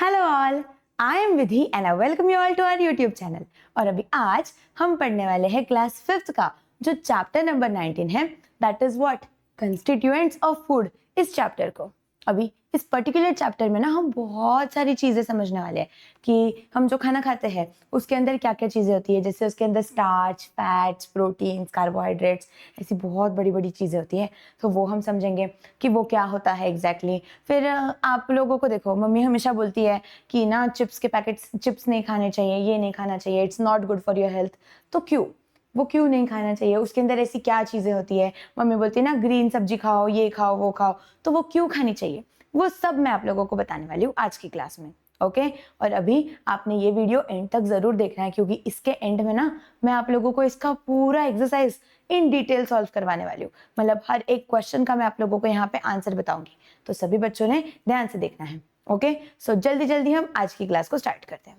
Hello all, I am Vidhi and I welcome you all to our YouTube channel. और अभी आज हम पढ़ने वाले हैं क्लास 5th का जो चैप्टर नंबर 19 है, that is what constituents of food. इस चैप्टर को अभी इस पर्टिकुलर चैप्टर में ना हम बहुत सारी चीज़ें समझने वाले हैं कि हम जो खाना खाते हैं उसके अंदर क्या क्या चीज़ें होती है। जैसे उसके अंदर स्टार्च, फैट्स, प्रोटीन्स, कार्बोहाइड्रेट्स, ऐसी बहुत बड़ी बड़ी चीज़ें होती हैं, तो वो हम समझेंगे कि वो क्या होता है एग्जैक्टली। फिर आप लोगों को देखो, मम्मी हमेशा बोलती है कि ना चिप्स के पैकेट्स, चिप्स नहीं खाने चाहिए, ये नहीं खाना चाहिए, it's not good for your health. तो क्यों, वो क्यों नहीं खाना चाहिए? उसके अंदर ऐसी क्या चीज़ें होती है? मम्मी बोलती है ना ग्रीन सब्जी खाओ, ये खाओ, वो खाओ, तो वो क्यों खानी चाहिए? वो सब मैं आप लोगों को बताने वाली हूँ आज की क्लास में। ओके और अभी आपने ये वीडियो एंड तक जरूर देखना है, क्योंकि इसके एंड में ना मैं आप लोगों को इसका पूरा एक्सरसाइज इन डिटेल सॉल्व करवाने वाली हूँ। मतलब हर एक क्वेश्चन का मैं आप लोगों को यहाँ पे आंसर बताऊंगी, तो सभी बच्चों ने ध्यान से देखना है। ओके सो जल्दी जल्दी हम आज की क्लास को स्टार्ट करते हैं।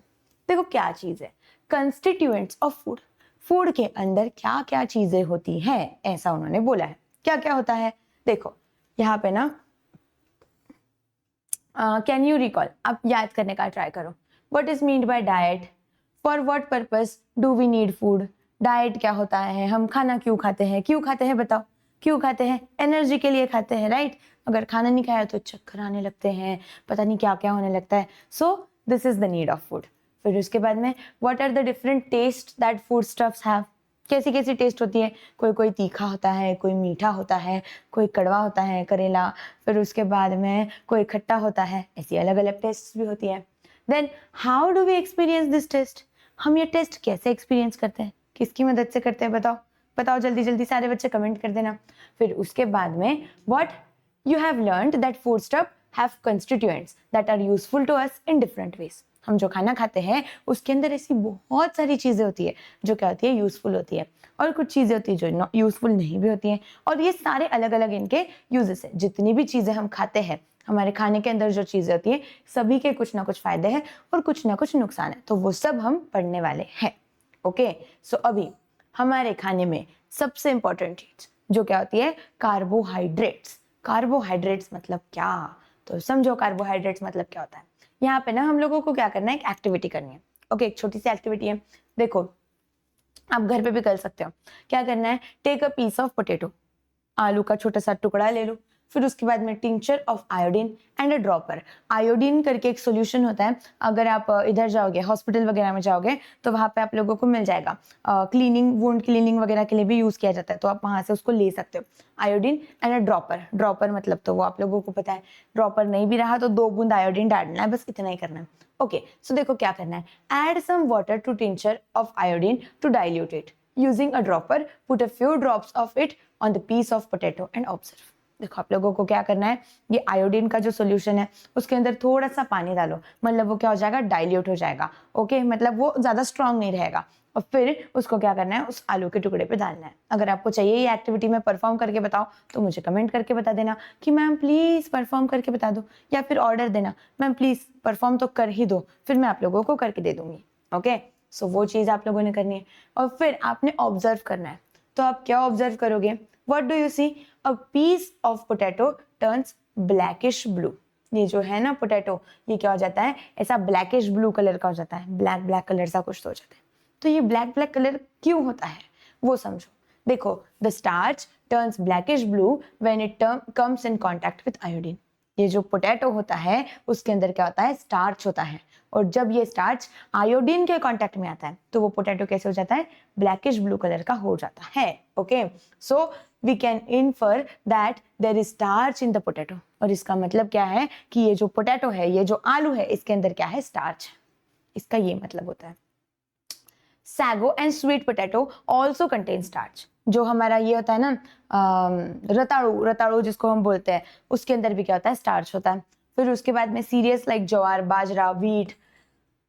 देखो क्या चीज है कंस्टिट्यूएंट्स ऑफ फूड। फूड के अंदर क्या क्या चीजें होती हैं, ऐसा उन्होंने बोला है। क्या क्या होता है देखो यहाँ पे ना, कैन यू रिकॉल, आप याद करने का ट्राई करो। What is mean by diet, for what purpose do we need food. Diet क्या होता है, हम खाना क्यों खाते हैं, क्यों खाते हैं बताओ, क्यों खाते हैं? एनर्जी के लिए खाते हैं, राइट। अगर खाना नहीं खाया तो चक्कर आने लगते हैं, पता नहीं क्या क्या होने लगता है। So this is the need of food. फिर उसके बाद में what are the different taste that food stuffs have. कैसी कैसी टेस्ट होती है, कोई कोई तीखा होता है, कोई मीठा होता है, कोई कड़वा होता है करेला, फिर उसके बाद में कोई खट्टा होता है, ऐसी अलग अलग टेस्ट भी होती है। Then how do we experience this taste, हम ये टेस्ट कैसे एक्सपीरियंस करते हैं, किसकी मदद से करते हैं बताओ, बताओ जल्दी जल्दी, सारे बच्चे कमेंट कर देना। फिर उसके बाद में what you have learned that food stuff have constituents that are useful to us in different ways. हम जो खाना खाते हैं उसके अंदर ऐसी बहुत सारी चीजें होती है जो क्या होती है, यूजफुल होती है, और कुछ चीजें होती है जो यूजफुल नहीं भी होती हैं। और ये सारे अलग अलग इनके यूजेस है। जितनी भी चीजें हम खाते हैं, हमारे खाने के अंदर जो चीजें होती है, सभी के कुछ ना कुछ फायदे हैं और कुछ ना कुछ नुकसान है, तो वो सब हम पढ़ने वाले हैं। ओके सो अभी हमारे खाने में सबसे इंपॉर्टेंट चीज जो क्या होती है, कार्बोहाइड्रेट्स। कार्बोहाइड्रेट्स मतलब क्या, तो समझो कार्बोहाइड्रेट्स मतलब क्या होता है। यहाँ पे ना हम लोगों को क्या करना है, एक एक्टिविटी करनी है। ओके एक छोटी सी एक्टिविटी है, देखो आप घर पे भी कर सकते हो। क्या करना है, take a piece of potato, आलू का छोटा सा टुकड़ा ले लो। फिर उसके बाद में tincture of iodine and a dropper. Iodine करके एक सोल्यूशन होता है, अगर आप इधर जाओगे हॉस्पिटल वगैरह में जाओगे तो वहाँ पे आप लोगों को मिल जाएगा। क्लीनिंग, वुंड क्लीनिंग वगैरह के लिए भी यूज किया जाता है, तो आप वहाँ से उसको ले सकते हो। Iodine and a dropper, dropper मतलब तो वो आप लोगों को पता है, ड्रॉपर नहीं भी रहा तो 2 बूंद आयोडीन डालना है, बस इतना ही करना है। ओके सो देखो क्या करना है, add some water to tincture of iodine to dilute it using a dropper, put a few drops of it on the piece of potato and observe. देखो आप लोगों को क्या करना है, ये आयोडीन का जो सोल्यूशन है उसके अंदर थोड़ा सा पानी डालो, मतलब वो क्या हो जाएगा, डाइल्यूट हो जाएगा। ओके मतलब वो ज्यादा स्ट्रांग नहीं रहेगा। और फिर उसको क्या करना है, उस आलू के टुकड़े पे डालना है। अगर आपको चाहिए ये एक्टिविटी मैं परफॉर्म करके बताऊं तो मुझे कमेंट करके बता देना कि मैम प्लीज परफॉर्म करके बता दो, या फिर ऑर्डर देना मैम प्लीज परफॉर्म तो कर ही दो, फिर मैं आप लोगों को करके दे दूंगी। ओके सो वो चीज आप लोगों ने करनी है। और फिर आपने ऑब्जर्व करना है, तो आप क्या ऑब्जर्व करोगे, what do you see, a piece of potato turns blackish blue. ये जो है ना पोटैटो, ये क्या हो जाता है, ऐसा ब्लैकिश ब्लू कलर का हो जाता है, ब्लैक ब्लैक कलर सा कुछ तो हो जाता है। तो ये ब्लैक ब्लैक कलर क्यों होता है वो समझो। देखो the starch turns blackish blue when it comes in contact with iodine. ये जो पोटैटो होता है उसके अंदर क्या होता है, स्टार्च होता है, और जब ये स्टार्च आयोडीन के कांटेक्ट में आता है तो वो पोटैटो कैसे हो जाता है, ब्लैकिश ब्लू कलर का हो जाता है। Okay so we can infer that there is starch in the potato. और इसका मतलब क्या है कि ये जो पोटैटो है, ये जो आलू है, इसके अंदर क्या है, स्टार्च है। इसका ये मतलब होता है। Sago and sweet potato also contain starch. जो हमारा ये होता है ना रताड़ू, रताड़ू जिसको हम बोलते हैं, उसके अंदर भी क्या होता है, स्टार्च होता है। फिर उसके बाद में सीरियल्स लाइक ज्वार, बाजरा, व्हीट,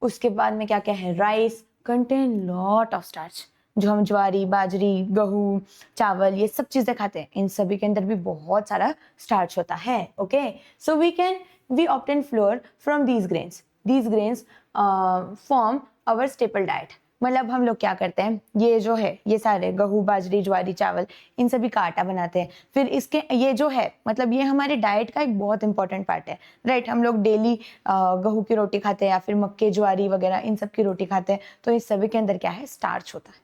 उसके बाद में क्या क्या है, rice contain lot of starch. जो हम ज्वारी, बाजरी, गेहूं, चावल, ये सब चीजें खाते हैं, इन सभी के अंदर भी बहुत सारा स्टार्च होता है। Okay so we obtain flour from these grains. These grains form our staple diet. मतलब हम लोग क्या करते हैं, ये जो है ये सारे गेहूं, बाजरी, ज्वारी, चावल, इन सभी का आटा बनाते हैं। फिर इसके ये जो है मतलब ये हमारे डाइट का एक बहुत इंपॉर्टेंट पार्ट है, राइट। हम लोग डेली गेहूं की रोटी खाते हैं या फिर मक्के, ज्वारी वगैरह इन सब की रोटी खाते हैं, तो इस सभी के अंदर क्या है, स्टार्च होता है।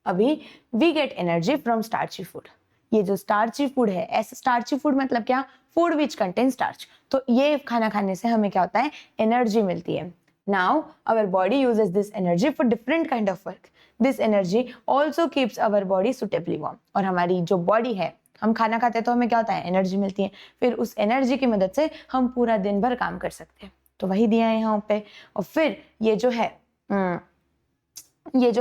अभी we get energy from starchy food. ये जो स्टार्ची फूड है, ऐसे स्टार्ची फूड मतलब क्या, फूड विच कंटेन स्टार्च। तो ये खाना खाने से हमें क्या होता है, एनर्जी मिलती है। Now our body uses this energy for different kind of work. This energy also keeps our body suitably warm. और हमारी जो बॉडी है, हम खाना खाते हैं तो हमें क्या होता है, एनर्जी मिलती है। फिर उस एनर्जी की मदद से हम पूरा दिन भर काम कर सकते हैं। तो वही दिया है यहाँ पे। और फिर ये जो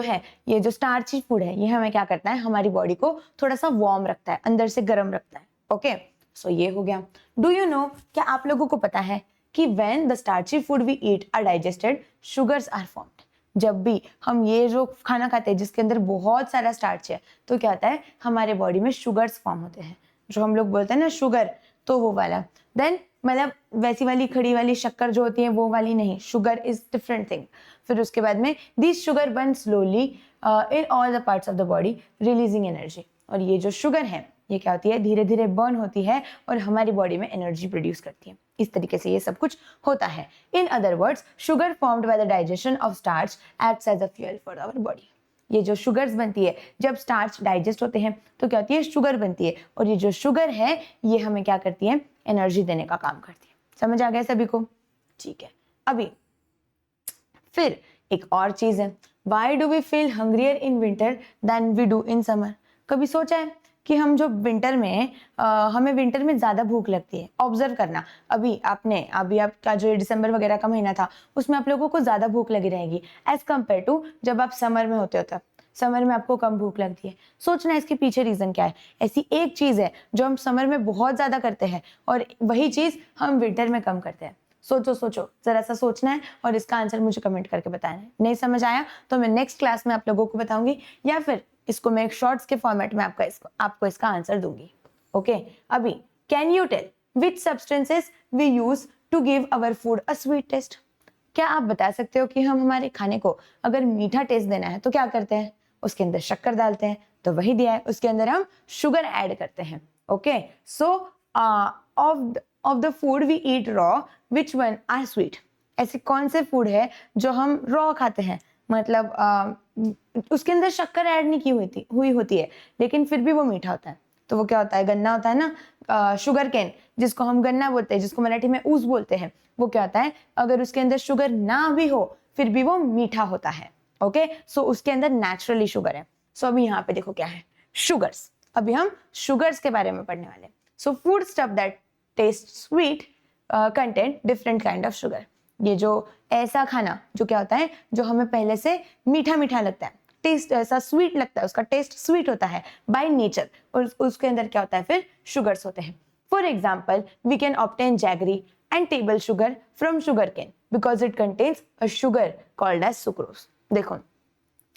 है ये जो स्टार्ची फूड है, ये हमें क्या करता है, हमारी बॉडी को थोड़ा सा वार्म रखता है, अंदर से गर्म रखता है। ओके, सो ये हो गया। डू यू नो, क्या आप लोगों को पता है कि when the starchy food we eat are digested, sugars are formed. जब भी हम ये जो खाना खाते हैं जिसके अंदर बहुत सारा स्टार्च है, तो क्या होता है, हमारे बॉडी में शुगर्स फॉर्म होते हैं, जो हम लोग बोलते हैं ना शुगर, तो वो वाला। देन मतलब वैसी वाली खड़ी वाली शक्कर जो होती है वो वाली नहीं, शुगर इज डिफरेंट थिंग। फिर उसके बाद में this sugar burn slowly in all the parts of the body releasing energy. और ये जो शुगर है ये क्या होती है, धीरे धीरे बर्न होती है और हमारी बॉडी में एनर्जी प्रोड्यूस करती है। इस तरीके से ये सब कुछ होता है। In other words, sugar formed by the digestion of starch acts as a fuel for our body. ये जो शुगर्स बनती है, जब स्टार्च डाइजेस्ट होते हैं तो क्या होती है, शुगर बनती है। और ये जो शुगर है ये हमें क्या करती है, एनर्जी देने का काम करती है। समझ आ गया सभी को? ठीक है। अभी फिर एक और चीज है, why do we feel hungrier in winter than we do in summer. कभी सोचा है कि हम जो विंटर में हमें विंटर में ज्यादा भूख लगती है? ऑब्जर्व करना, अभी आपका जो दिसंबर वगैरह का महीना था उसमें आप लोगों को ज्यादा भूख लगी रहेगी एज कम्पेयर टू जब आप समर में होते हो तब। समर में आपको कम भूख लगती है। सोचना इसके पीछे रीजन क्या है। ऐसी एक चीज है जो हम समर में बहुत ज्यादा करते हैं और वही चीज हम विंटर में कम करते हैं। सोचो जरा सा सोचना है और इसका आंसर मुझे कमेंट करके बताना है। नहीं समझ आया तो मैं नेक्स्ट क्लास में आप लोगों को बताऊंगी, या फिर इसको मैं एक शॉर्ट्स के फॉर्मेट में आपको इसका आंसर दूंगी। ओके, अभी can you tell which substances we use to give our food a sweet taste. क्या आप बता सकते हो कि हम हमारे खाने को अगर मीठा टेस्ट देना है तो क्या करते हैं, उसके अंदर शक्कर डालते हैं। तो वही दिया है, उसके अंदर हम शुगर ऐड करते हैं। Okay, so of the food we eat raw which one are sweet. ऐसे कौन से फूड है जो हम रॉ खाते हैं, मतलब उसके अंदर शक्कर ऐड नहीं हुई होती है लेकिन फिर भी वो मीठा होता है। तो वो क्या होता है, गन्ना होता है ना, शुगर केन जिसको हम गन्ना बोलते हैं, जिसको मराठी में ऊस बोलते हैं, वो क्या होता है, अगर उसके अंदर शुगर ना भी हो फिर भी वो मीठा होता है। ओके, सो उसके अंदर नेचुरली शुगर है। सो अभी यहाँ पे देखो क्या है, शुगर्स। अभी हम शुगर्स के बारे में पढ़ने वाले। So food stuff that test sweet content different kind of sugar. ये जो ऐसा खाना जो क्या होता है, जो हमें पहले से मीठा मीठा लगता है, टेस्ट ऐसा स्वीट लगता है, उसका टेस्ट स्वीट होता है बाय नेचर, और उसके अंदर क्या होता है, फिर शुगर्स होते हैं। For example, we can obtain jaggery and table sugar from sugar cane because it contains a sugar called as sucrose. देखो,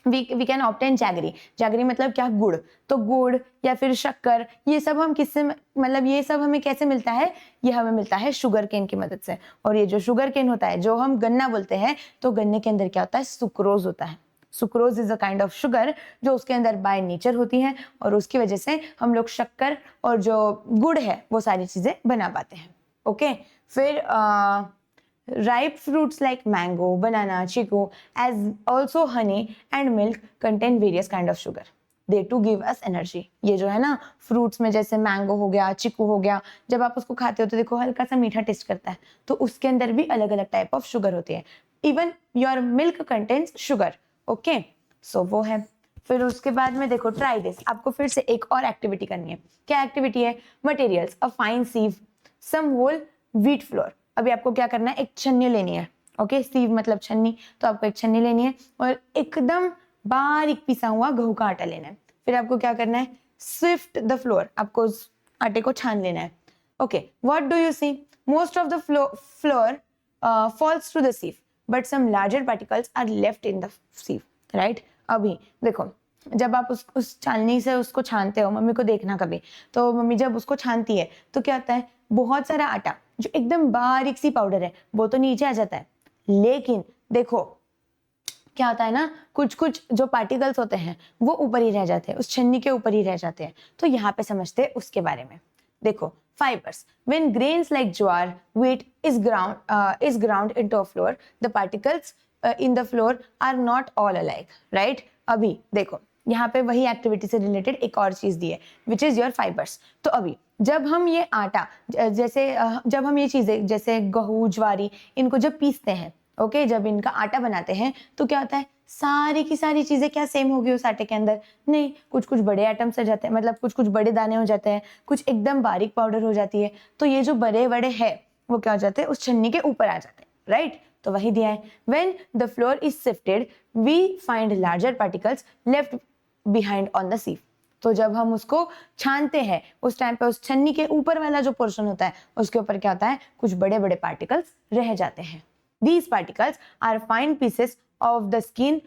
we can obtain jaggery. Jaggery मतलब क्या, गुड़। तो गुड़ या फिर शक्कर, ये सब हम किससे, मतलब ये सब हमें कैसे मिलता है, ये हमें मिलता है शुगर केन की मदद से। और ये जो शुगर केन होता है, जो हम गन्ना बोलते हैं, तो गन्ने के अंदर क्या होता है, सुक्रोज होता है। Sucrose is a kind of sugar जो उसके अंदर बाय नेचर होती है, और उसकी वजह से हम लोग शक्कर और जो गुड़ है वो सारी चीजें बना पाते हैं। ओके, फिर ripe fruits like mango, banana, chiku, as also honey and milk contain various kind of sugar. They too give us energy. ये जो है ना, फ्रूट्स में जैसे मैंगो हो गया, चिकू हो गया, जब आप उसको खाते हो तो देखो हल्का सा मीठा टेस्ट करता है, तो उसके अंदर भी अलग अलग टाइप ऑफ शुगर होती है। Even your milk contains sugar. Okay, so वो है। फिर उसके बाद में देखो, ट्राई दिस। आपको फिर से एक और एक्टिविटी करनी है। क्या एक्टिविटी है, materials, a fine sieve, some whole wheat flour. अभी आपको क्या करना है, एक छन्नी लेनी है। ओके, सीव मतलब छन्नी, तो आपको एक छन्नी लेनी है और एकदम बारीक पिसा हुआ गेहूं का आटा लेना है। फिर आपको क्या करना है, स्विफ्ट द फ्लोर, आपको उस आटे को छान लेना है। Okay, what do you see, most of the flour falls to the sieve but some larger particles are left in the sieve, right. अभी देखो, जब आप उस छाननी से उसको छानते हो, मम्मी को देखना कभी, तो मम्मी जब उसको छानती है तो क्या होता है, बहुत सारा आटा जो एकदम बारीक सी पाउडर है वो तो नीचे आ जाता है, लेकिन देखो क्या होता है ना, कुछ कुछ जो पार्टिकल्स होते हैं वो ऊपर ही रह जाते हैं, उस छन्नी के ऊपर ही रह जाते हैं। तो यहाँ पे समझते हैं उसके बारे में। देखो, fibres, when grains like jowar, wheat is ground into a flour, the particles in the flour are not all alike, right. अभी देखो, यहाँ पे वही एक्टिविटी से रिलेटेड एक और चीज दी है, विच इज योर फाइबर्स। तो अभी जब हम ये आटा जैसे जब हम ये चीजें जैसे गेहूं, ज्वारी, इनको जब पीसते हैं, ओके, जब इनका आटा बनाते हैं तो क्या होता है, सारी की सारी चीजें क्या सेम होगी उस आटे के अंदर? नहीं, कुछ कुछ बड़े आइटम्स हो जाते हैं, मतलब कुछ कुछ बड़े दाने हो जाते हैं, कुछ एकदम बारीक पाउडर हो जाती है। तो ये जो बड़े बड़े है वो क्या हो जाते हैं, उस छन्नी के ऊपर आ जाते हैं, राइट। तो वही दिया है, when the flour is sifted we find larger particles left behind on the sieve. तो जब हम उसको छानते हैं उस टाइम पे उस छन्नी के ऊपर वाला जो पोर्शन होता है उसके ऊपर क्या होता है, कुछ बड़े बड़े पार्टिकल्स रह जाते हैं। These particles are fine pieces of the skin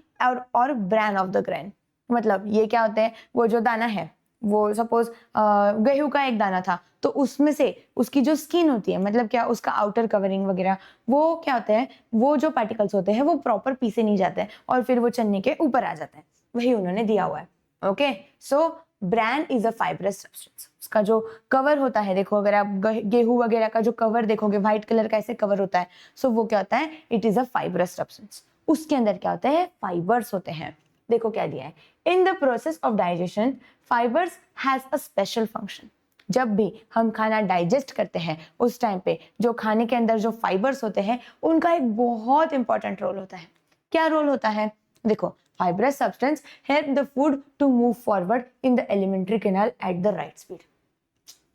or bran of the grain। मतलब ये क्या होते हैं, वो जो दाना है, वो सपोज गेहूं का एक दाना था, तो उसमें से उसकी जो स्किन होती है, मतलब क्या उसका आउटर कवरिंग वगैरह, वो क्या होते हैं, वो जो पार्टिकल्स होते हैं वो प्रॉपर पीसे नहीं जाते हैं और फिर वो छन्नी के ऊपर आ जाते हैं। वही उन्होंने दिया हुआ है। Okay, so bran is a fibrous substance. उसका जो कवर होता है, देखो अगर आप गेहूं वगैरह का जो कवर देखोगे, व्हाइट कलर का ऐसे कवर होता है, सो वो क्या होता है, it is a fibrous substance. उसके अंदर क्या होता है, फाइबर्स होते हैं। देखो क्या दिया है, in the process of digestion fibres has a special function. जब भी हम खाना डाइजेस्ट करते हैं उस टाइम पे जो खाने के अंदर जो फाइबर्स होते हैं उनका एक बहुत इंपॉर्टेंट रोल होता है। क्या रोल होता है? देखो, fibrous substance help the food to move forward in the alimentary canal at the right speed।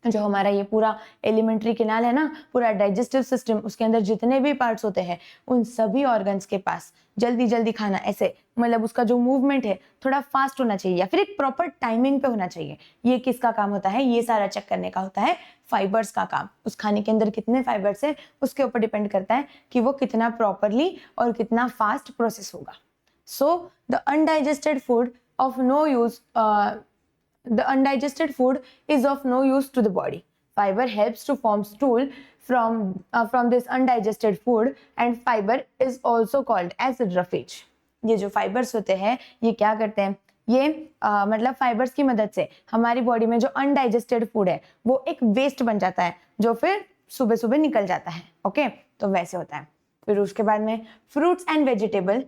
जो हमारा ये पूरा एलिमेंट्री कैनाल है ना, पूरा डाइजेस्टिव सिस्टम, उसके अंदर जितने भी पार्ट्स होते हैं उन सभी ऑर्गन्स के पास जल्दी जल्दी खाना ऐसे, मतलब उसका जो मूवमेंट है थोड़ा फास्ट होना चाहिए या फिर एक प्रॉपर टाइमिंग पे होना चाहिए। ये किसका काम होता है? ये सारा चेक करने का होता है फाइबर्स का काम। उस खाने के अंदर कितने फाइबर्स है उसके ऊपर डिपेंड करता है कि वो कितना प्रॉपरली और कितना फास्ट प्रोसेस होगा। So the undigested food is of no use to the body. Fiber helps to form stool from this undigested food, and fiber is also called as roughage। ये जो फाइबर्स होते हैं ये क्या करते हैं, ये मतलब फाइबर्स की मदद से हमारी बॉडी में जो अनडाइजेस्टेड फूड है वो एक वेस्ट बन जाता है जो फिर सुबह सुबह निकल जाता है। ओके, तो वैसे होता है। फिर उसके बाद में fruits and vegetable,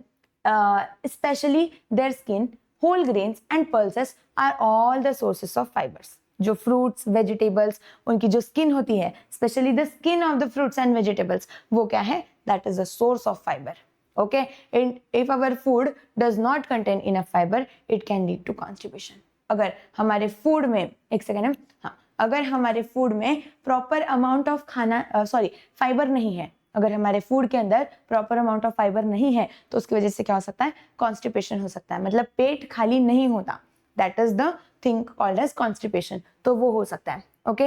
especially their skin, whole grains and pulses are all the sources of fibers। जो fruits, vegetables, उनकी जो skin होती है, especially the skin of the fruits and vegetables, वो क्या है? That is the source of fiber। Okay, and if our food does not contain enough fiber, it can lead to constipation। अगर हमारे food में, एक second, हाँ, अगर हमारे फूड में प्रॉपर अमाउंट ऑफ फाइबर नहीं है, अगर हमारे फूड के अंदर प्रॉपर अमाउंट ऑफ फाइबर नहीं है तो उसकी वजह से क्या हो सकता है? कॉन्स्टिपेशन हो सकता है, मतलब पेट खाली नहीं होता। That is the thing called as constipation. तो वो हो सकता है। Okay,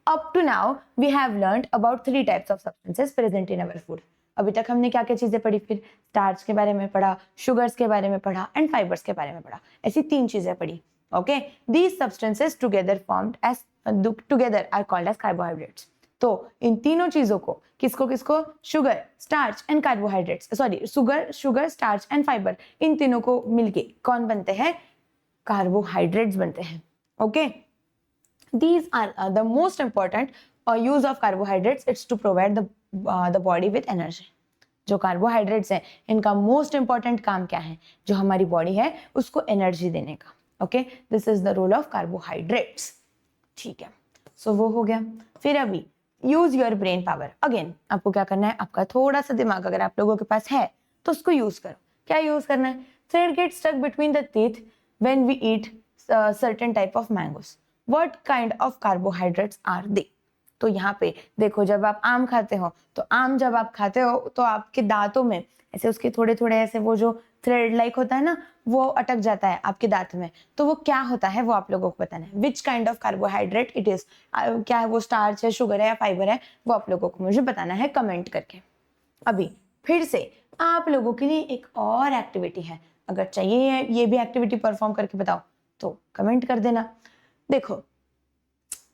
up to now we have learned about 3 types of substances present in our food. अभी तक हमने क्या क्या चीजें पढ़ी? फिर स्टार्च के बारे में पढ़ा, शुगर्स के बारे में पढ़ा एंड फाइबर्स के बारे में पढ़ा। ऐसी 3 चीजें पढ़ी। Okay, these substances together are called as carbohydrates. तो इन तीनों चीजों को, किसको किसको? Sugar, starch and carbohydrates, sugar, starch and fibre, इन तीनों को मिलके कौन बनते हैं? कार्बोहाइड्रेट्स बनते हैं। Okay, these are the most important use of carbohydrates, it's to provide the body with energy. जो कार्बोहाइड्रेट्स हैं इनका मोस्ट इंपॉर्टेंट काम क्या है? जो हमारी बॉडी है उसको एनर्जी देने का। Okay, this is the role of carbohydrates. ठीक है, सो वो हो गया। फिर अभी use your brain power. Again आपको क्या करना है? आपका थोड़ा सा दिमाग अगर आप लोगों के पास है तो उसको यूज करो। क्या यूज करना है? Thread get stuck between the teeth when we eat certain type of mangoes. What kind of carbohydrates are they? तो यहाँ पे देखो, जब आप आम खाते हो तो आम जब आप खाते हो तो आपके दांतों में ऐसे उसके थोड़े थोड़े ऐसे वो जो थ्रेड लाइक होता है ना, वो अटक जाता है आपके दांत में। तो वो क्या होता है वो आप लोगों को बताना है। Which kind of carbohydrate it is? क्या है वो? स्टार्च है, शुगर है या फाइबर है? वो आप लोगों को मुझे बताना है कमेंट करके। अभी फिर से आप लोगों के लिए एक और एक्टिविटी है, अगर चाहिए ये भी एक्टिविटी परफॉर्म करके बताओ तो कमेंट कर देना। देखो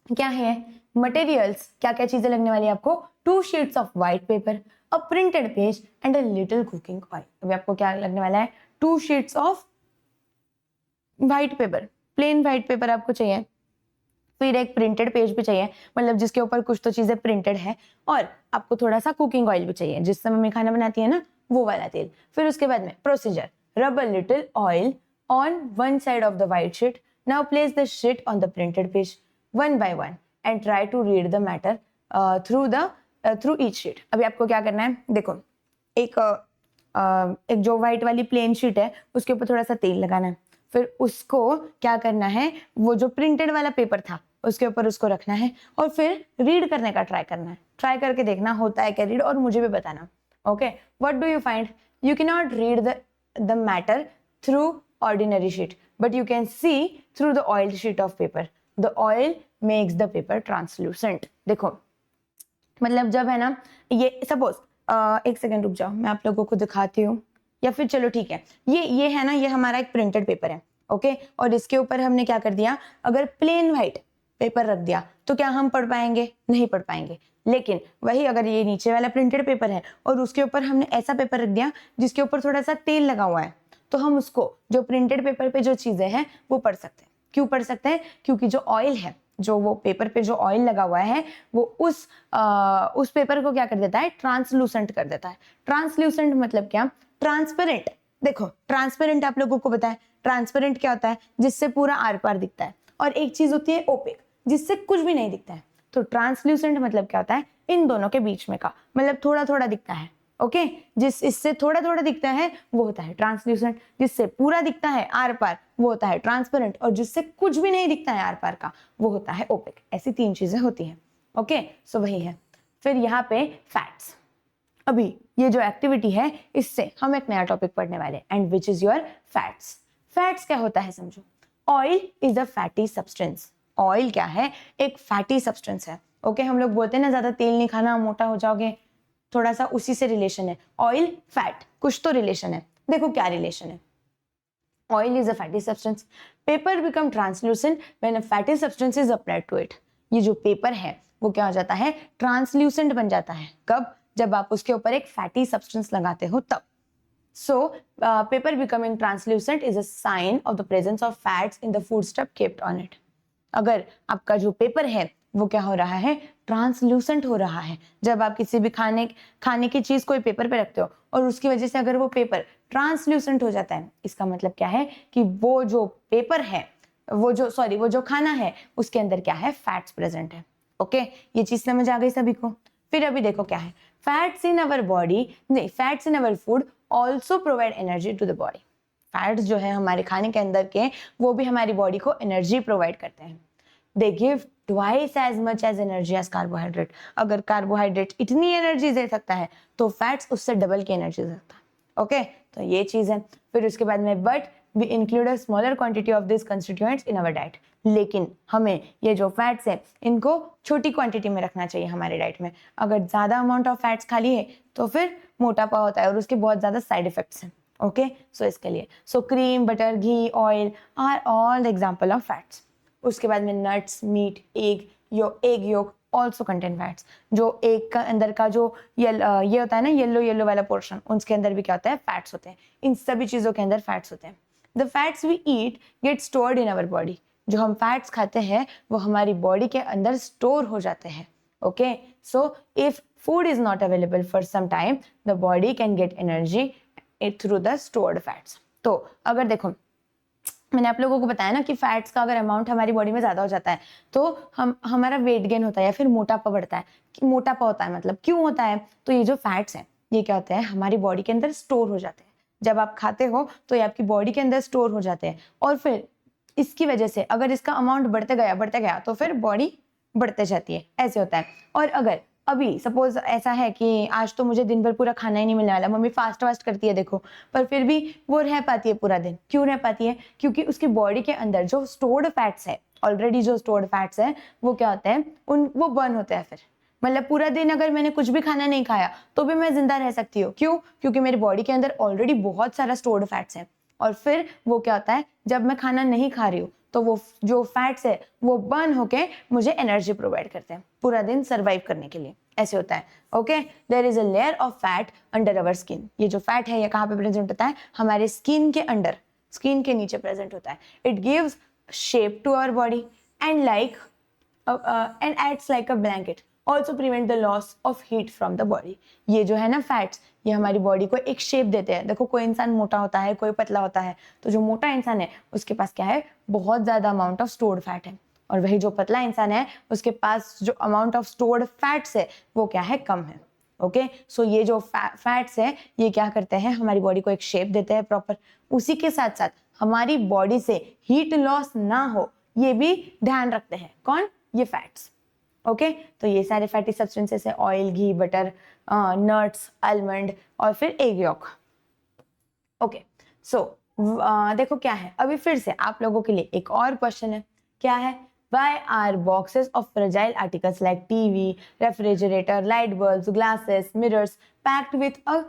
क्या है मटेरियल्स, क्या क्या चीजें लगने वाली है आपको? 2 sheets of white paper, a printed page and a little cooking oil. अभी आपको क्या लगने वाला है, 2 sheets of white paper, plain white paper आपको चाहिए, फिर एक प्रिंटेड पेज भी चाहिए, मतलब जिसके ऊपर कुछ तो चीजें प्रिंटेड है, और आपको थोड़ा सा कुकिंग ऑयल भी चाहिए, जिससे मम्मी खाना बनाती है ना, वो वाला तेल। फिर उसके बाद में procedure, rub a little oil on one side of the white sheet, now place the sheet on the printed page one by one and try to read the matter through each sheet. अभी आपको क्या करना है, देखो एक जो white वाली plane sheet है उसके ऊपर थोड़ा सा तेल लगाना है, फिर उसको क्या करना है, वो जो प्रिंटेड वाला पेपर था उसके ऊपर उसको रखना है, और फिर रीड करने का ट्राई करना है, ट्राई करके देखना होता है क्या रीड, और मुझे भी बताना। Okay, what do you find, you can not read the matter through ordinary sheet but you can see through the oil sheet of paper, the oil makes the paper translucent. देखो मतलब जब है ना, ये सपोज एक second रुक जाओ, मैं आप लोगों को दिखाती हूँ, या फिर चलो ठीक है, ये है ना, ये हमारा एक प्रिंटेड पेपर है, ओके, और इसके ऊपर हमने क्या कर दिया, अगर प्लेन व्हाइट पेपर रख दिया तो क्या हम पढ़ पाएंगे, नहीं पढ़ पाएंगे। लेकिन वही अगर ये नीचे वाला प्रिंटेड पेपर है और उसके ऊपर हमने ऐसा पेपर रख दिया जिसके ऊपर थोड़ा सा तेल लगा हुआ है, तो हम उसको जो प्रिंटेड पेपर पे जो चीजें हैं वो पढ़ सकते हैं। क्यों पढ़ सकते हैं, क्योंकि जो ऑयल है, जो वो पेपर पे जो ऑयल लगा हुआ है वो उस पेपर को क्या कर देता है, ट्रांसलूसेंट कर देता है। ट्रांसलूसेंट मतलब क्या, ट्रांसपेरेंट। देखो ट्रांसपेरेंट आप लोगों को पता है, ट्रांसपेरेंट क्या होता है, जिससे पूरा आर पार दिखता है, और एक चीज होती है ओपेक, जिससे कुछ भी नहीं दिखता है। तो ट्रांसल्यूसेंट मतलब क्या होता है, इन दोनों के बीच में का, मतलब थोड़ा थोड़ा दिखता है, ओके, जिस इससे थोड़ा थोड़ा दिखता है वो होता है ट्रांसल्यूसेंट, जिससे पूरा दिखता है आर पार वो होता है ट्रांसपेरेंट, और जिससे कुछ भी नहीं दिखता है आर पार का वो होता है ओपेक। ऐसी 3 चीजें होती हैं, ओके, सो वही है। फिर यहाँ पे फैट्स, अभी ये जो एक्टिविटी है इससे हम एक नया टॉपिक पढ़ने वाले हैं, and which is your fats. Fats क्या होता है समझो, oil is a fatty substance. Oil क्या है, एक फैटी सब्सटेंस है, ओके, हम लोग बोलते हैं ना ज्यादा तेल नहीं खाना मोटा हो जाओगे, थोड़ा सा उसी से रिलेशन है, ऑयल फैट कुछ तो रिलेशन है। देखो क्या रिलेशन है, oil is a fatty substance, paper become translucent when a fatty substance is applied to it. ये जो पेपर है वो क्या हो जाता है, ट्रांसल्यूसेंट बन जाता है, कब, जब आप उसके ऊपर एक फैटी सब्सटेंस लगाते हो तब। So, paper becoming translucent is a sign of the presence of fats in the foodstuff kept on it. अगर आपका जो पेपर है वो क्या हो रहा है, ट्रांसल्यूसेंट हो रहा है, जब आप किसी भी खाने की चीज कोई पेपर पे रखते हो और उसकी वजह से अगर वो पेपर ट्रांसल्यूसेंट हो जाता है, इसका मतलब क्या है कि वो जो पेपर है, वो जो खाना है उसके अंदर क्या है, फैट्स प्रेजेंट है। ओके, ये चीज समझ आ गई सभी को। फिर अभी देखो क्या है, फैट्स इन अवर बॉडी, नहीं, fats in our food also provide energy to the body. Fats जो है हमारे खाने के अंदर के, वो भी हमारी बॉडी को एनर्जी प्रोवाइड करते हैं। They give twice as much as energy as carbohydrate. अगर कार्बोहाइड्रेट इतनी एनर्जी दे सकता है तो फैट्स उससे डबल की एनर्जी दे सकता है। ओके, तो ये चीज है। फिर उसके बाद में but we include a smaller quantity of this constituents in our diet. लेकिन हमें ये जो फैट्स है इनको छोटी क्वांटिटी में रखना चाहिए हमारे डाइट में। अगर ज्यादा अमाउंट ऑफ फैट्स खा लिए तो फिर मोटापा होता है और उसके बहुत ज्यादा साइड इफेक्ट्स हैं। ओके, सो इसके लिए cream, butter, ghee, oil are all example of fats. उसके बाद में nuts, meat, egg yolk also contain fats. जो एग का अंदर का जो ये होता है ना, येलो वाला पोर्शन, उसके अंदर भी क्या होता है, फैट्स होते हैं। इन सभी चीजों के अंदर फैट्स होते हैं। The fats we eat get stored in our body. जो हम फैट्स खाते हैं वो हमारी बॉडी के अंदर स्टोर हो जाते हैं। Okay, so if food is not available for some time the body can get energy through the stored fats. तो अगर देखो मैंने आप लोगों को बताया ना कि फैट्स का अगर अमाउंट हमारी बॉडी में ज्यादा हो जाता है तो हमारा वेट गेन होता है या फिर मोटापा बढ़ता है। मोटापा होता है मतलब क्यों होता है, तो ये जो फैट्स हैं ये क्या होते हैं, हमारी बॉडी के अंदर स्टोर हो जाते हैं। जब आप खाते हो तो ये आपकी बॉडी के अंदर स्टोर हो जाते हैं, और फिर इसकी वजह से अगर इसका अमाउंट बढ़ते गया तो फिर बॉडी बढ़ते जाती है, ऐसे होता है। और अगर अभी सपोज ऐसा है कि आज तो मुझे दिन भर पूरा खाना ही नहीं मिलने वाला, मम्मी फास्ट करती है देखो, पर फिर भी वो रह पाती है पूरा दिन। क्यों रह पाती है, क्योंकि उसकी बॉडी के अंदर जो स्टोर्ड फैट्स है, ऑलरेडी जो स्टोर्ड फैट्स है वो क्या होते हैं, वो बर्न होते हैं। फिर मतलब पूरा दिन अगर मैंने कुछ भी खाना नहीं खाया तो भी मैं जिंदा रह सकती हूँ। क्यों, क्योंकि मेरी बॉडी के अंदर ऑलरेडी बहुत सारा स्टोर्ड फैट्स है। और फिर वो क्या होता है, जब मैं खाना नहीं खा रही हूँ तो वो जो फैट्स है वो बर्न होके मुझे एनर्जी प्रोवाइड करते हैं पूरा दिन सर्वाइव करने के लिए, ऐसे होता है। Okay, there is a layer of fat under our skin. ये जो फैट है ये कहाँ पे प्रेजेंट होता है? हमारे स्किन के अंडर, स्किन के नीचे प्रेजेंट होता है। It gives shape to our body and like and acts like a blanket, also prevent the loss of heat from the body। ये जो है ना फैट्स, ये हमारी बॉडी को एक शेप देते हैं। देखो कोई इंसान मोटा होता है, कोई पतला होता है, तो जो मोटा इंसान है उसके पास क्या है? बहुत ज्यादा अमाउंट ऑफ स्टोर्ड फैट है, और वही जो पतला इंसान है उसके पास जो अमाउंट ऑफ स्टोर्ड फैट्स है वो क्या है? कम है। ओके, सो ये जो फैट्स है ये क्या करते हैं? हमारी बॉडी को एक शेप देते हैं प्रॉपर। उसी के साथ साथ हमारी बॉडी से हीट लॉस ना हो ये भी ध्यान रखते हैं। कौन? ये फैट्स। ओके, तो ये सारे फैटी सब्सटेंसेस है, ऑयल, घी, बटर, नट्स, आलमंड और फिर एग यॉक। ओके, सो देखो क्या है, अभी फिर से आप लोगों के लिए एक और क्वेश्चन है। क्या है? Why are boxes of fragile articles like TV, refrigerator, light bulbs, glasses, mirrors packed with a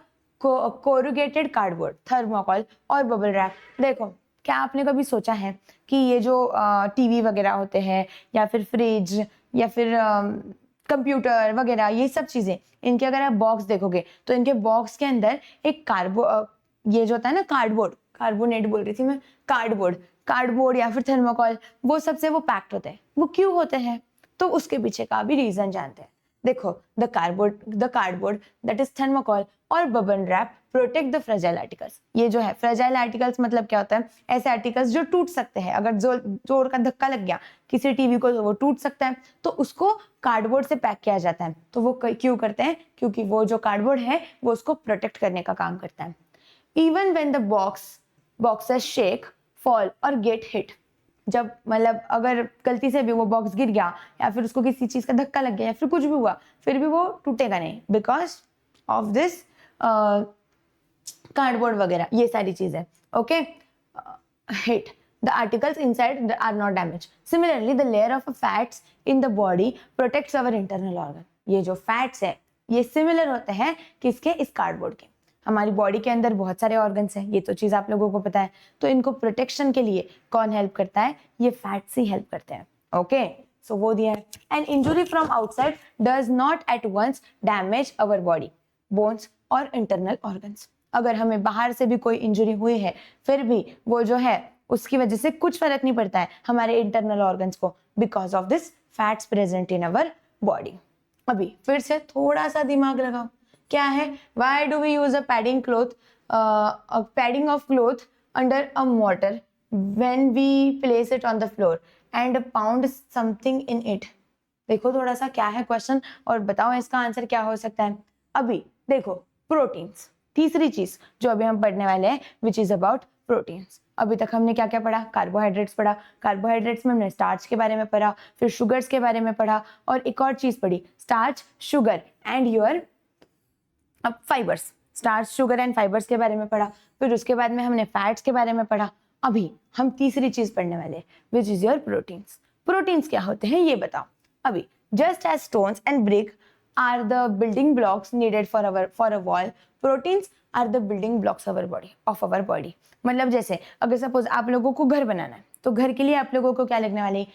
corrugated cardboard, thermocol और bubble wrap? देखो, क्या आपने कभी सोचा है कि ये जो टीवी वगैरह होते हैं या फिर फ्रिज या फिर कंप्यूटर वगैरह, ये सब चीज़ें, इनके अगर आप बॉक्स देखोगे तो इनके बॉक्स के अंदर एक ये जो होता है ना कार्बोनेट बोल रही थी मैं, कार्डबोर्ड या फिर थर्मोकॉल, वो सबसे वो पैक्ड होते हैं। वो क्यों होते हैं? तो उसके पीछे का भी रीजन जानते हैं। देखो, the cardboard that is thermocol और bubble wrap protect the fragile articles. ये जो है फ्रेजाइल आर्टिकल्स मतलब क्या होता है? ऐसे आर्टिकल्स जो टूट सकते हैं, अगर जोर का धक्का लग गया किसी टीवी को तो वो टूट सकता है, तो उसको कार्डबोर्ड से पैक किया जाता है। तो वो क्यों करते हैं? क्योंकि वो जो कार्डबोर्ड है वो उसको प्रोटेक्ट करने का काम करता है। Even when the boxes shake, fall और गेट हिट, जब मतलब अगर गलती से भी वो बॉक्स गिर गया या फिर उसको किसी चीज का धक्का लग गया या फिर कुछ भी हुआ, फिर भी वो टूटेगा नहीं, बिकॉज ऑफ दिस कार्डबोर्ड वगैरह, ये सारी चीजें। Okay, hit the articles inside are not damaged. Similarly, the layer of fats in the body protects our internal organ। ये जो फैट्स है ये सिमिलर होते हैं किसके? इस कार्डबोर्ड के। हमारी बॉडी के अंदर बहुत सारे ऑर्गन्स हैं, ये तो चीज आप लोगों को पता है। तो इनको प्रोटेक्शन के लिए कौन हेल्प करता है? ये फैट्स ही हेल्प करते हैं। ओके, सो वो दिया है। An injury from outside does not at once damage our body, bones और इंटरनल ऑर्गन्स। अगर हमें बाहर से भी कोई इंजुरी हुई है फिर भी वो जो है उसकी वजह से कुछ फर्क नहीं पड़ता है हमारे इंटरनल ऑर्गन्स को, because of this fats present in our body. अभी फिर से थोड़ा सा दिमाग लगाओ। क्या है? Why do we use a padding of cloth under a mortar when we place it on the floor and pound something in it? देखो थोड़ा सा क्या है क्वेश्चन और बताओ इसका आंसर क्या हो सकता है। अभी देखो, प्रोटीन्स, तीसरी चीज जो अभी हम पढ़ने वाले हैं विच इज अबाउट प्रोटीन्स। अभी तक हमने क्या क्या पढ़ा? कार्बोहाइड्रेट्स पढ़ा। कार्बोहाइड्रेट्स में हमने स्टार्च के बारे में पढ़ा, फिर शुगर्स के बारे में पढ़ा और एक और चीज पढ़ी, starch, sugar and your fibres. Starch, sugar and fibres के बारे में पढ़ा। फिर उसके बाद में हमने फैट्स के बारे में पढ़ा। अभी हम तीसरी चीज पढ़ने वाले हैं which is your proteins. Proteins क्या होते हैं ये बताओ। अभी just as stones and brick are the building blocks needed for a wall, proteins are the building blocks of our body। मतलब जैसे अगर सपोज आप लोगों को घर बनाना है तो घर के लिए आप लोगों को क्या लगने वाली?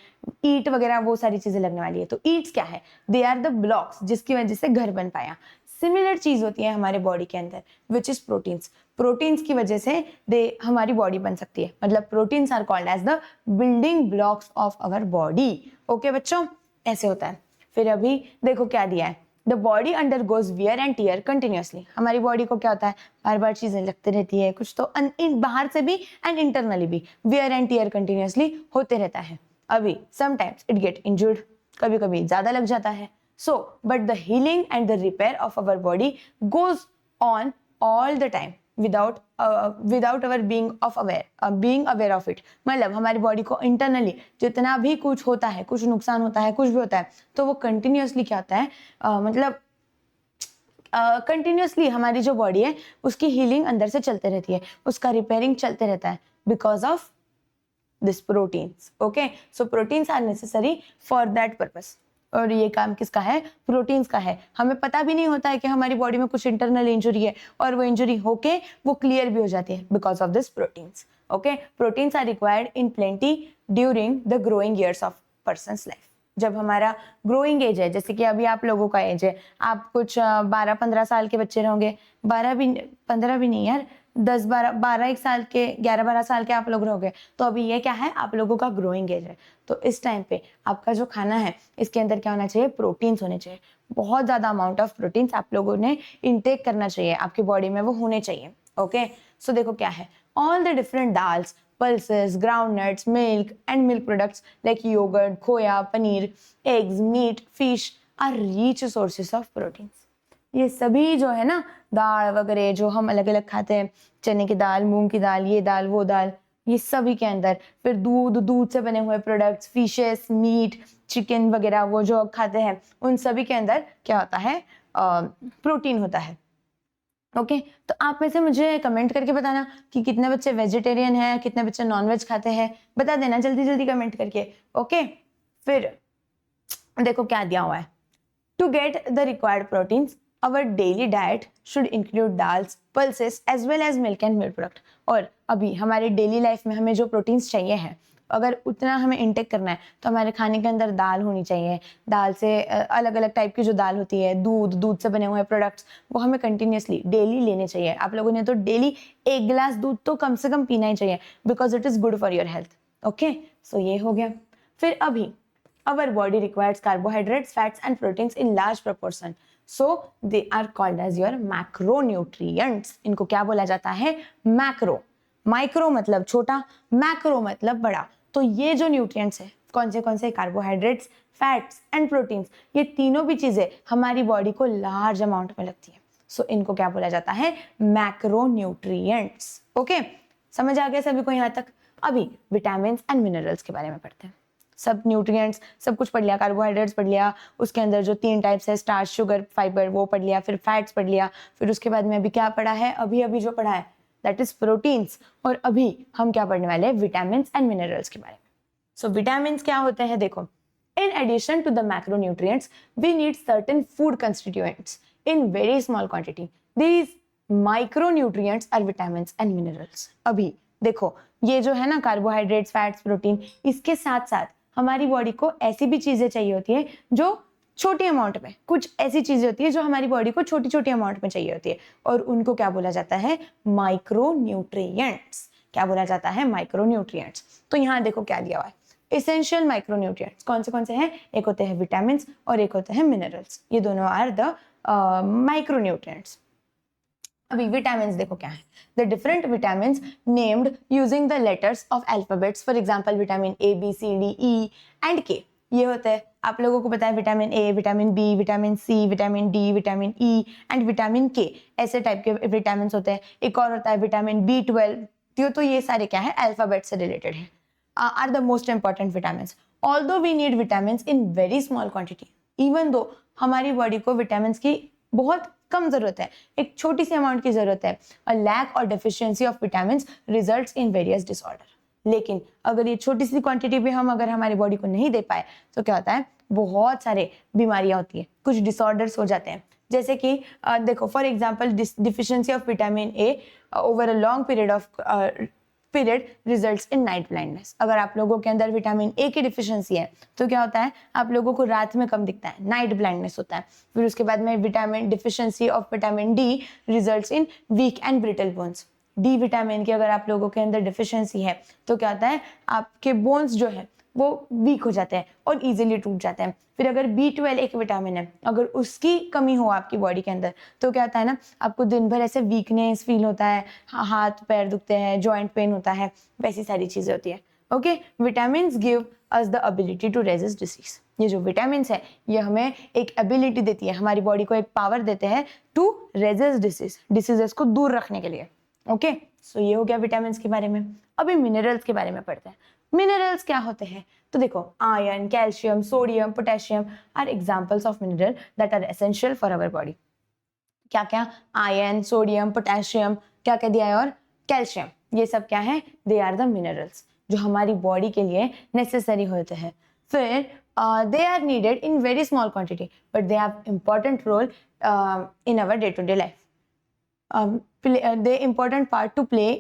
ईंट वगैरह वो सारी चीजें लगने वाली है। तो ईंट्स क्या है? दे आर द ब्लॉक्स जिसकी वजह से घर बन पाया। सिमिलर चीज होती है हमारे बॉडी के अंदर विच इज प्रोटीन्स। प्रोटीन्स की वजह से हमारी बॉडी बन सकती है, मतलब proteins are called as the building blocks of our body. Okay बच्चों, ऐसे होता है। फिर अभी देखो क्या दिया है, the body undergoes wear and tear continuously. हमारी बॉडी को क्या होता है? बार बार चीजें लगती रहती है, कुछ तो बाहर से भी एंड इंटरनली भी वियर एंड टीयर कंटिन्यूसली होते रहता है। अभी समटाइम्स इट गेट इंजर्ड, कभी कभी ज्यादा लग जाता है। So but the healing and the repair of our body goes on all the time without our being aware of it। मतलब हमारी बॉडी को इंटरनली जितना भी कुछ होता है, कुछ नुकसान होता है, कुछ भी होता है, तो वो कंटिन्यूसली क्या होता है, मतलब कंटिन्यूसली हमारी जो बॉडी है उसकी हीलिंग अंदर से चलते रहती है, उसका रिपेयरिंग चलते रहता है because of this proteins. Okay, so proteins are necessary for that purpose. और ये काम किसका है? प्रोटीन्स का है। हमें पता भी नहीं होता है कि हमारी बॉडी में कुछ इंटरनल इंजुरी है और वो इंजुरी होके वो क्लियर भी हो जाती है because of this proteins. Okay, proteins are required in plenty during the growing years of person's life. जब हमारा ग्रोइंग एज है, जैसे कि अभी आप लोगों का एज है, आप कुछ 12-15 साल के बच्चे रहोगे, 15 भी नहीं यार, 10-12 साल के, 11-12 साल के आप लोग रहोगे, तो अभी ये क्या है, आप लोगों का ग्रोइंग एज है। तो इस टाइम पे आपका जो खाना है, इसके अंदर क्या होना चाहिए, प्रोटीन्स होने चाहिए। बहुत ज़्यादा अमाउंट ऑफ प्रोटीन्स आप लोगों ने इनटेक करना चाहिए, आपकी बॉडी में वो होने चाहिए। ओके, सो देखो क्या है, all the different dals, pulses, groundnuts, milk and milk products like yogurt, khoya, paneer, eggs, meat, fish are rich sources of proteins. ये सभी जो है ना दाल वगैरह जो हम अलग अलग खाते हैं, चने की दाल, मूंग की दाल, ये दाल वो दाल, ये सभी के अंदर, फिर दूध से बने हुए प्रोडक्ट्स, फिशेस, मीट, चिकन वगैरह वो जो खाते हैं, उन सभी के अंदर क्या होता है, प्रोटीन होता है। ओके, तो आप में से मुझे कमेंट करके बताना कि कितने बच्चे वेजिटेरियन हैं, कितने बच्चे नॉनवेज खाते हैं, बता देना जल्दी जल्दी कमेंट करके। ओके, फिर देखो क्या दिया हुआ है, to get the required proteins our daily diet should include dals, pulses as well as milk and milk product. और अभी हमारे डेली लाइफ में हमें जो प्रोटीन्स चाहिए हैं, अगर उतना हमें इंटेक करना है तो हमारे खाने के अंदर दाल होनी चाहिए। दाल से अलग अलग टाइप की जो दाल होती है, दूध से बने हुए प्रोडक्ट्स, वो हमें कंटिन्यूसली डेली लेने चाहिए। आप लोगों ने तो डेली 1 गिलास दूध तो कम से कम पीना ही चाहिए, because it is good for your health. Okay, so ये हो गया। फिर अभी our body requires carbohydrates, fats and proteins in large proportion, so they are called as your macronutrients। इनको क्या बोला जाता है, मैक्रो। माइक्रो मतलब छोटा, मैक्रो मतलब बड़ा। तो ये जो न्यूट्रिएंट्स है, कौन से कार्बोहाइड्रेट्स, फैट्स एंड प्रोटीन्स, ये तीनों भी चीजें हमारी बॉडी को लार्ज अमाउंट में लगती है। सो इनको क्या बोला जाता है, मैक्रोन्यूट्रिएंट्स। ओके, समझ आ गया सभी को यहाँ तक। अभी विटामिन एंड मिनरल्स के बारे में पढ़ते हैं। सब न्यूट्रिएंट्स सब कुछ पढ़ लिया, कार्बोहाइड्रेट्स पढ़ लिया, उसके अंदर जो 3 टाइप्स है, स्टार्च, शुगर, फाइबर, वो पढ़ लिया, फिर फैट्स पढ़ लिया, फिर उसके बाद में अभी क्या पढ़ा है, अभी जो पढ़ा है दैट इज प्रोटीन्स। और अभी हम क्या पढ़ने वाले हैं, विटामिन एंड मिनरल्स के बारे में। सो विटामिन क्या होते हैं, देखो, in addition to the macronutrients we need certain food constituents in very small quantity. These micronutrients are vitamins and minerals. अभी देखो, ये जो है ना कार्बोहाइड्रेट्स, फैट्स, प्रोटीन, इसके साथ साथ हमारी बॉडी को ऐसी भी चीजें चाहिए होती है जो छोटी अमाउंट में, कुछ ऐसी चीजें होती है जो हमारी बॉडी को छोटी छोटी अमाउंट में चाहिए होती है, और उनको क्या बोला जाता है, माइक्रोन्यूट्रिएंट्स। क्या बोला जाता है, माइक्रोन्यूट्रिएंट्स। तो यहाँ देखो क्या दिया हुआ है, एसेंशियल माइक्रोन्यूट्रिएंट्स कौन से हैं, एक होते हैं विटामिन और एक होते हैं मिनरल्स। ये दोनों आर द माइक्रोन्यूट्रिएंट्स। अभी विटामिन देखो क्या है, the different vitamin named using the letters of alphabets, for example vitamin A, B, C, D, E and K. ये होते हैं, आप लोगों को पता है, vitamin A, vitamin B, vitamin C, vitamin D, vitamin E and vitamin K, ऐसे type के विटामिन होते हैं। एक और होता है विटामिन B12। तो ये सारे क्या है, अल्फाबेट से रिलेटेड है, are the most important vitamin. Although we need vitamin in very small quantity, even though हमारी बॉडी को विटामिन की बहुत कम जरूरत है, एक छोटी सी अमाउंट की जरूरत है। अ लैक और deficiency of vitamin results in various disorder. लेकिन अगर ये छोटी सी क्वांटिटी भी हम अगर हमारी बॉडी को नहीं दे पाए तो क्या होता है, बहुत सारे बीमारियां होती है, कुछ डिसऑर्डर्स हो जाते हैं। जैसे कि देखो, for example deficiency of vitamin A over a long period results in night blindness. अगर आप लोगों के अंदर विटामिन ए की डिफिशिएंसी है तो क्या होता है, आप लोगों को रात में कम दिखता है, नाइट ब्लाइंडनेस होता है। फिर उसके बाद में vitamin deficiency of vitamin D results in weak and brittle bones. D vitamin की अगर आप लोगों के अंदर डिफिशिएंसी है तो क्या होता है, आपके बोन्स जो है वो वीक हो जाते हैं और इजीली टूट जाते हैं। फिर अगर B12 एक विटामिन है, अगर उसकी कमी हो आपकी बॉडी के अंदर तो क्या होता है ना, आपको दिन भर ऐसे वीकनेस फील होता है, हाथ पैर दुखते हैं, जॉइंट पेन होता है, वैसी सारी चीजें होती है। Okay, vitamin give us the ability to resist disease. ये जो विटामिन है ये हमें एक एबिलिटी देती है, हमारी बॉडी को एक पावर देते हैं टू रेजिस्ट डिसीजेस को दूर रखने के लिए। ओके, सो ये हो गया विटामिन के बारे में। अभी मिनरल्स के बारे में पढ़ते हैं। मिनरल्स क्या होते हैं, तो देखो, iron, calcium, sodium, potassium are examples of mineral that are essential for our body. क्या क्या, आयरन, सोडियम, पोटेशियम, क्या क्या दिया है, और कैल्शियम, ये सब क्या है, दे आर द मिनरल्स जो हमारी बॉडी के लिए नेसेसरी होते हैं। फिर they are needed in very small quantity but they have important role in our day to day life. They important part to play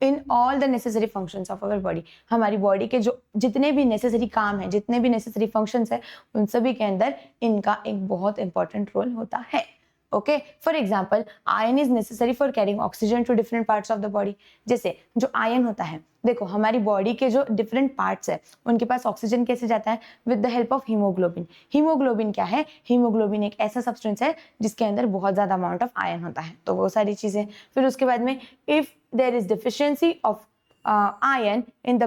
in all the necessary functions of our body. हमारी body के जो जितने भी necessary काम है, जितने भी necessary functions है, उन सभी के अंदर इनका एक बहुत इंपॉर्टेंट रोल होता है। Okay, for example iron is necessary for carrying oxygen to different parts of the body. जैसे जो आयन होता है, देखो हमारी बॉडी के जो डिफरेंट पार्ट्स है उनके पास ऑक्सीजन कैसे जाता है? With the help of haemoglobin. Haemoglobin क्या है? हीमोग्लोबिन एक ऐसा सब्सटेंस है जिसके अंदर बहुत ज्यादा अमाउंट ऑफ आयन होता है, तो वो सारी चीजें। फिर उसके बाद में if there is deficiency of iron in the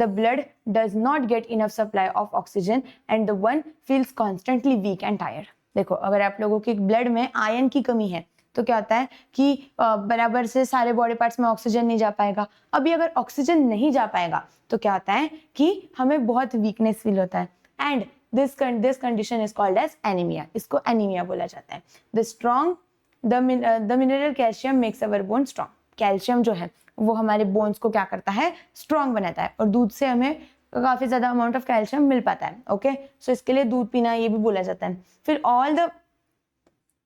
blood does not get enough supply of oxygen and the one feels constantly weak and tired। देखो अगर आप लोगों की ब्लड में आयन की कमी है तो क्या होता है कि बराबर से सारे बॉडी पार्ट्स में ऑक्सीजन नहीं जा पाएगा। अभी अगर ऑक्सीजन नहीं जा पाएगा तो क्या होता है कि हमें बहुत वीकनेस फील होता है, and this condition is called as anaemia. इसको एनीमिया बोला जाता है। The mineral calcium makes our bone strong. Calcium जो है वो हमारे बोन्स को क्या करता है? स्ट्रॉन्ग बनाता है, और दूध से हमें काफी ज्यादा अमाउंट ऑफ कैल्शियम मिल पाता है। ओके, सो इसके लिए दूध पीना ये भी बोला जाता है। फिर all the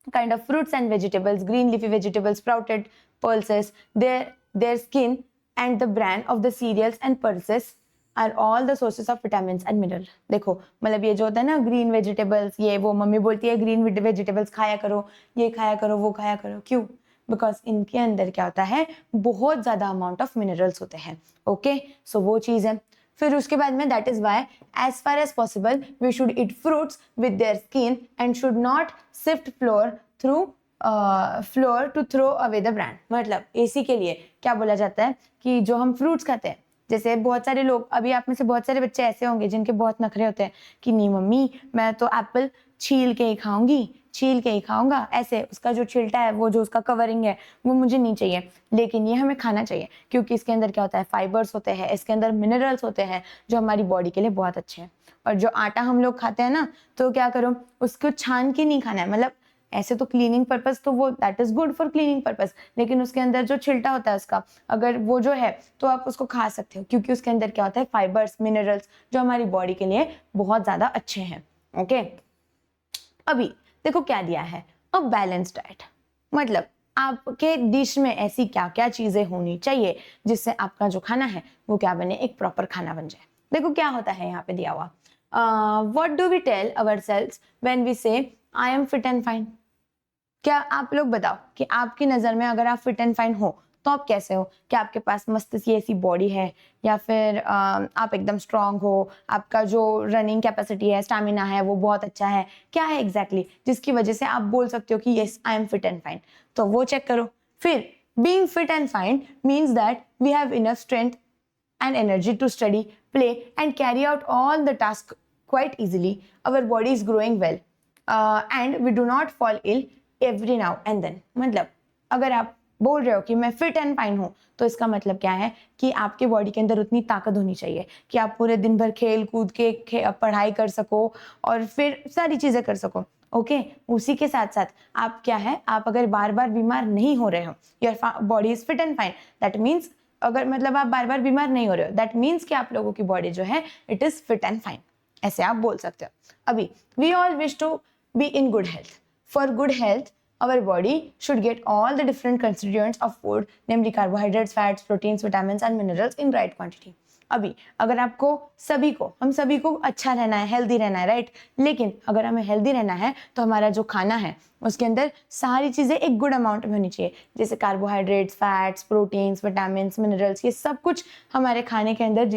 kind of fruits and vegetables, green leafy vegetables, sprouted pulses, their skin and the bran of the cereals and pulses are all the sources of vitamins and minerals। देखो मतलब ये जो होता है ना ग्रीन वेजिटेबल्स, ये वो mummy बोलती है ग्रीन वेजिटेबल्स खाया करो, ये खाया करो, वो खाया करो। क्यों? बिकॉज इनके अंदर क्या होता है? बहुत ज्यादा अमाउंट ऑफ मिनरल्स होते हैं। ओके, सो वो चीज है। फिर उसके बाद में that is why as far as possible we should eat fruits with their skin and should not sift flour to throw away the bran. मतलब इसी के लिए क्या बोला जाता है कि जो हम फ्रूट्स खाते हैं, जैसे बहुत सारे लोग, अभी आप में से बहुत सारे बच्चे ऐसे होंगे जिनके बहुत नखरे होते हैं कि नहीं मम्मी मैं तो एप्पल छील के ही खाऊंगी, छील के ही खाऊंगा, ऐसे उसका जो छिलटा है, वो जो उसका कवरिंग है वो मुझे नहीं चाहिए। लेकिन ये हमें खाना चाहिए क्योंकि इसके अंदर क्या होता है? फाइबर्स होते हैं, इसके अंदर मिनरल्स होते हैं जो हमारी बॉडी के लिए बहुत अच्छे हैं। और जो आटा हम लोग खाते हैं ना, तो क्या करो उसको छान के नहीं खाना है। मतलब ऐसे तो क्लीनिंग पर्पस तो वो that is good for cleaning purpose, लेकिन उसके अंदर जो छिलटा होता है उसका, अगर वो जो है तो आप उसको खा सकते हो क्योंकि उसके अंदर क्या होता है? फाइबर्स, मिनरल्स जो हमारी बॉडी के लिए बहुत ज्यादा अच्छे हैं। ओके, अभी देखो क्या दिया है? अ बैलेंस्ड डाइट। मतलब आपके डिश में ऐसी क्या क्या चीजें होनी चाहिए जिससे आपका जो खाना है वो क्या बने? एक प्रॉपर खाना बन जाए। देखो क्या होता है यहाँ पे दिया हुआ, what do we tell ourselves when we say I am fit and fine. क्या आप लोग बताओ कि आपकी नजर में अगर आप फिट एंड फाइन हो तो आप कैसे हो? क्या आपके पास मस्त सी ऐसी बॉडी है, या फिर आप एकदम स्ट्रांग हो, आपका जो रनिंग कैपेसिटी है, स्टैमिना है वो बहुत अच्छा है? क्या है एग्जैक्टली जिसकी वजह से आप बोल सकते हो कि yes I am fit and fine? तो वो चेक करो। फिर being fit and fine means that we have enough strength and energy to study, play and carry out all the tasks quite easily. Our body is growing well and we do not fall ill every now and then। मतलब अगर आप बोल रहे हो कि मैं fit and fine हूँ तो इसका मतलब क्या है कि आपके बॉडी के अंदर उतनी ताकत होनी चाहिए कि आप पूरे दिन भर खेल कूद के पढ़ाई कर सको और फिर सारी चीजें कर सको। ओके, उसी के साथ साथ आप क्या है, आप अगर बार बार बीमार नहीं हो रहे हो, your body is fit and fine, that means अगर मतलब आप बार बार बीमार नहीं हो रहे हो, दैट मीन्स कि आप लोगों की बॉडी जो है it is fit and fine, ऐसे आप बोल सकते हो। अभी we all wish to be in good health. For good health our body should get all the different constituents of food, namely carbohydrates, fats, proteins, vitamins and minerals in right quantity। अभी अगर आपको हम सभी को अच्छा रहना है, healthy रहना है, राइट? लेकिन अगर हमें हेल्दी रहना है तो हमारा जो खाना है उसके अंदर सारी चीजें एक गुड अमाउंट में होनी चाहिए, जैसे carbohydrates, fats, proteins, vitamins, minerals, ये सब कुछ हमारे खाने के अंदर